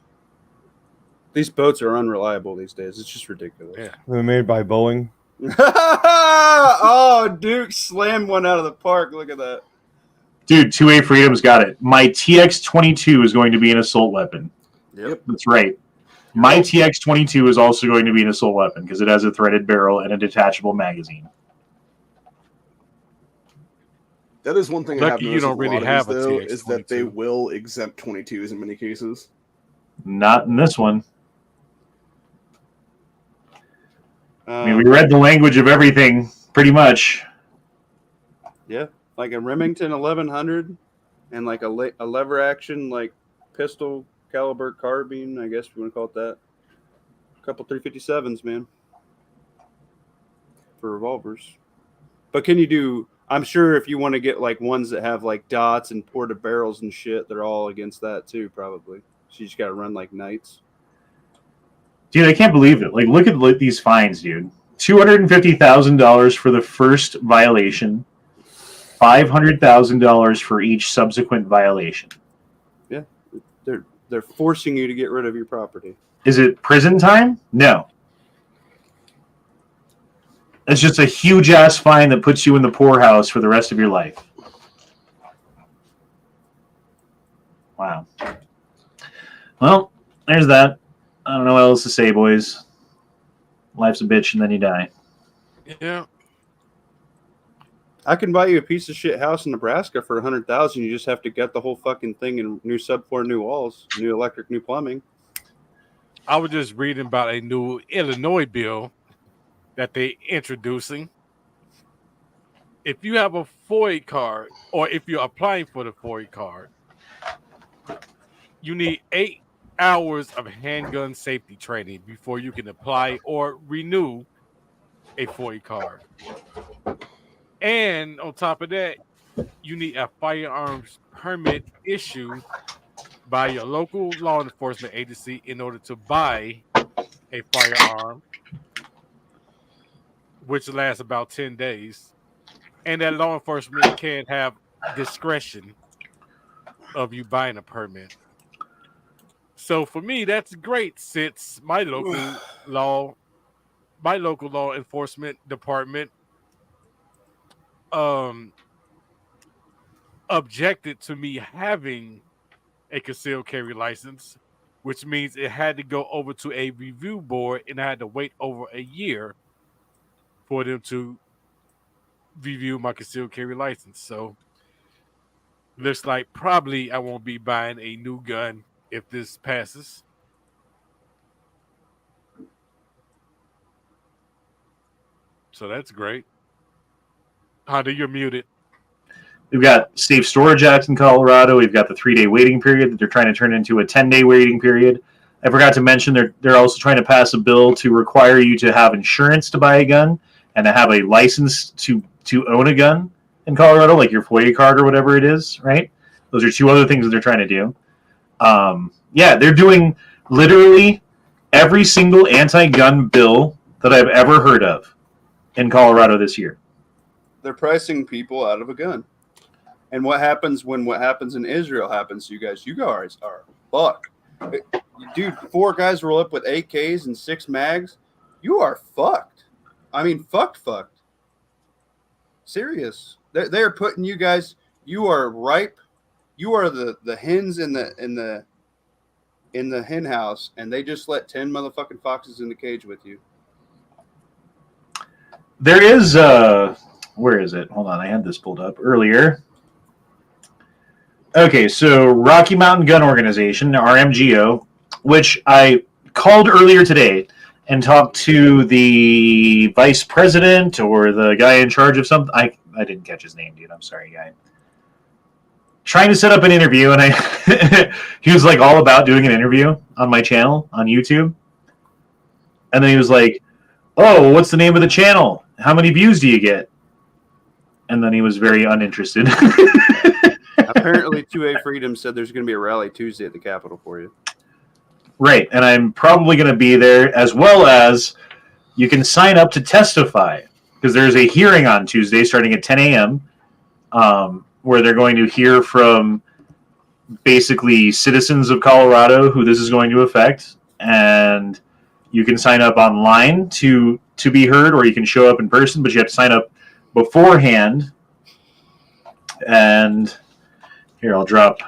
These boats are unreliable these days. It's just ridiculous. Yeah. They're made by Boeing. Oh, Duke slammed one out of the park. Look at that. Dude, 2A Freedom's got it. My TX-22 is going to be an assault weapon. Yep. That's right. My TX-22 is also going to be an assault weapon because it has a threaded barrel and a detachable magazine. That is one thing I have Lucky you noticed don't with a really lot have of these, a though, TX-22. is that they will exempt 22s in many cases. Not in this one. I mean, we read the language of everything, pretty much. Yeah, like a Remington 1100 and like a lever action, like pistol caliber carbine, I guess we want to call it that. A couple 357s, man, for revolvers. But can you do? I'm sure if you want to get like ones that have like dots and ported barrels and shit, they're all against that too, probably. So you just got to run like knights. Dude, I can't believe it. Like, look at these fines, dude. $250,000 for the first violation, $500,000 for each subsequent violation. Yeah, they're forcing you to get rid of your property. Is it prison time? No. It's just a huge ass fine that puts you in the poorhouse for the rest of your life. Wow. Well, there's that. I don't know what else to say, boys. Life's a bitch and then you die. Yeah. I can buy you a piece of shit house in Nebraska for $100,000. You just have to get the whole fucking thing in new subfloor, new walls, new electric, new plumbing. I was just reading about a new Illinois bill that they introducing. If you have a FOIA card, or if you're applying for the FOIA card, you need 8 hours of handgun safety training before you can apply or renew a FOIA card. And on top of that, you need a firearms permit issued by your local law enforcement agency in order to buy a firearm, which lasts about 10 days. And that law enforcement can't have discretion of you buying a permit. So for me, that's great since my local law enforcement department um objected to me having a concealed carry license, which means it had to go over to a review board and I had to wait over a year for them to review my concealed carry license. So looks like probably I won't be buying a new gun if this passes. So that's great. Honda, you're muted. We've got Safe Storage Act in Colorado. We've got the 3-day waiting period that they're trying to turn into a 10-day waiting period. I forgot to mention they're also trying to pass a bill to require you to have insurance to buy a gun and to have a license to own a gun in Colorado, like your FOIA card or whatever it is, right? Those are two other things that they're trying to do. Yeah, they're doing literally every single anti-gun bill that I've ever heard of in Colorado this year. They're pricing people out of a gun. And what happens when what happens in Israel happens to you guys? You guys are fucked. Dude, 4 guys roll up with AKs and 6 mags. You are fucked. I mean, fucked. Serious. They're putting you guys. You are ripe. You are the hens in the hen house, and they just let 10 motherfucking foxes in the cage with you. There is where is it? Hold on, I had this pulled up earlier. Okay, so Rocky Mountain Gun Organization, RMGO, which I called earlier today and talked to the vice president or the guy in charge of something. I didn't catch his name, dude. I'm sorry, guy. Trying to set up an interview, and he was like all about doing an interview on my channel on YouTube. And then he was like, "Oh, what's the name of the channel? How many views do you get?" And then he was very uninterested. Apparently, 2A Freedom said there's going to be a rally Tuesday at the Capitol for you. Right, and I'm probably going to be there, as well as you can sign up to testify, because there's a hearing on Tuesday starting at 10 a.m., where they're going to hear from basically citizens of Colorado who this is going to affect, and you can sign up online to be heard, or you can show up in person, but you have to sign up beforehand. And here, I'll drop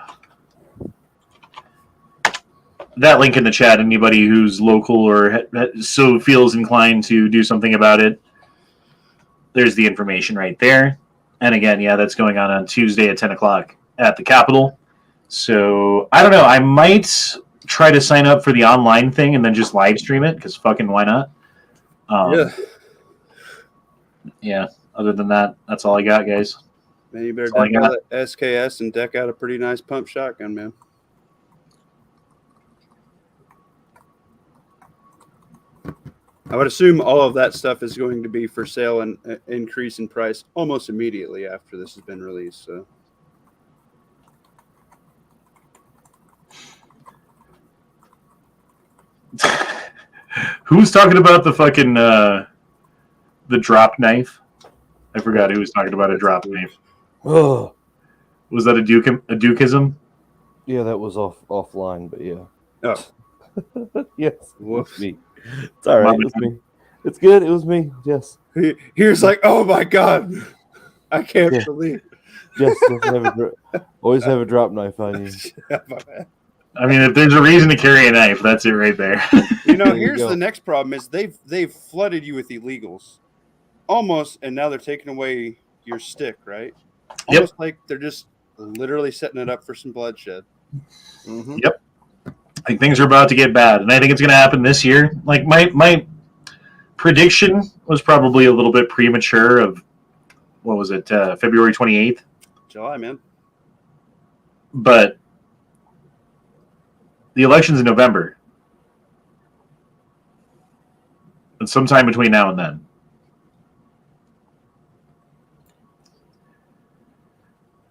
that link in the chat. Anybody who's local or so feels inclined to do something about it, there's the information right there. And again, yeah, that's going on Tuesday at 10 o'clock at the Capitol. So I don't know. I might try to sign up for the online thing and then just live stream it, because fucking why not? Yeah. Other than that, that's all I got, guys. Man, you better deck out that SKS and deck out a pretty nice pump shotgun, man. I would assume all of that stuff is going to be for sale and increase in price almost immediately after this has been released. So, who's talking about the fucking the drop knife? I forgot who was talking about a drop knife. Oh, Was that a Dukeism? yeah, that was offline, but yeah. oh, Yes, it was me. It's all right. It was me. It's good. It was me. Yes. he was like, "Oh my god, I can't believe." Yes. Always have a drop knife on you. I mean, if there's a reason to carry a knife, that's it right there. You know, There you here's go. the next problem: is they've flooded you with illegals, almost, and now they're taking away your stick, right? Yep. Almost like they're just literally setting it up for some bloodshed. Mm-hmm. Yep. I think things are about to get bad, and I think it's going to happen this year. Like my prediction was probably a little bit premature. Of what was it, February 28th? July, man. But the election's in November, and sometime between now and then.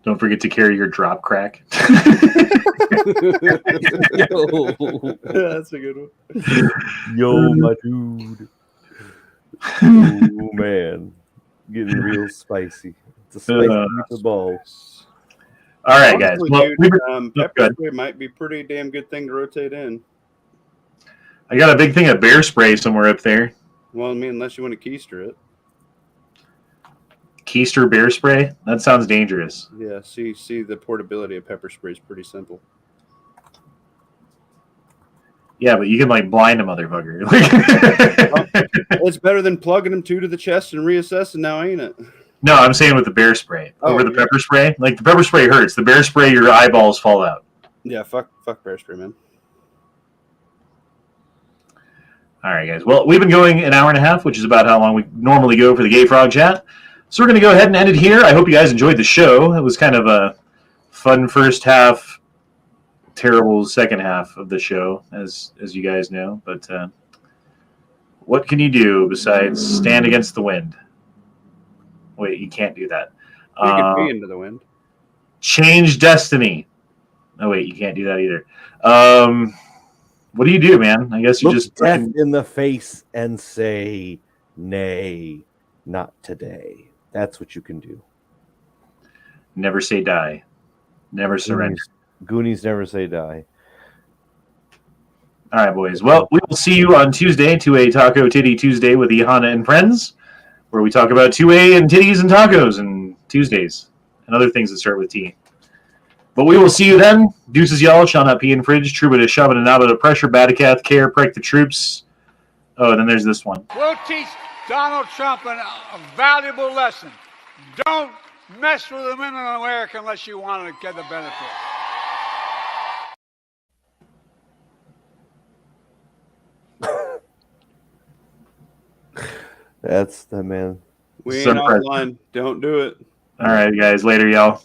Don't forget to carry your drop crack. That's a good one. Yo, my dude. Oh man, getting real spicy. It's a spicy meatball. All right, guys. Honestly, Well, dude, pepper good. spray might be a pretty damn good thing to rotate in. I got a big thing of bear spray somewhere up there. Well, I mean, unless you want to keister it. Keister bear spray? That sounds dangerous. Yeah, see, the portability of pepper spray is pretty simple. Yeah, but you can like blind a motherfucker. It's better than plugging them two to the chest and reassessing now, ain't it? No, I'm saying with the bear spray. Over the yeah. pepper spray. Like the pepper spray hurts. The bear spray, your eyeballs fall out. Yeah, fuck bear spray, man. All right, guys. Well, we've been going an hour and a half, which is about how long we normally go for the Gay Frog Chat. So we're going to go ahead and end it here. I hope you guys enjoyed the show. It was kind of a fun first half, terrible second half of the show, as you guys know. But what can you do besides stand against the wind? Wait, you can't do that. You can pee into the wind. Change destiny. Oh, wait, you can't do that either. What do you do, man? I guess you Look just death in the face and say, nay, not today. That's what you can do. never say die. Never surrender. Goonies never say die. All right, boys. Well, we will see you on Tuesday to a Taco Titty Tuesday with Ihana and friends, where we talk about 2A and titties and tacos and Tuesdays and other things that start with T. But we will see you then. Deuces, y'all. Shall not pee in fridge. Truba to shove it and nabba to pressure. Batakath, care, prank the troops. Oh, then there's this one. We'll teach Donald Trump a valuable lesson. Don't mess with the women in America unless you want to get the benefit. That's the man. We ain't offline. Don't do it. All right, guys. Later, y'all.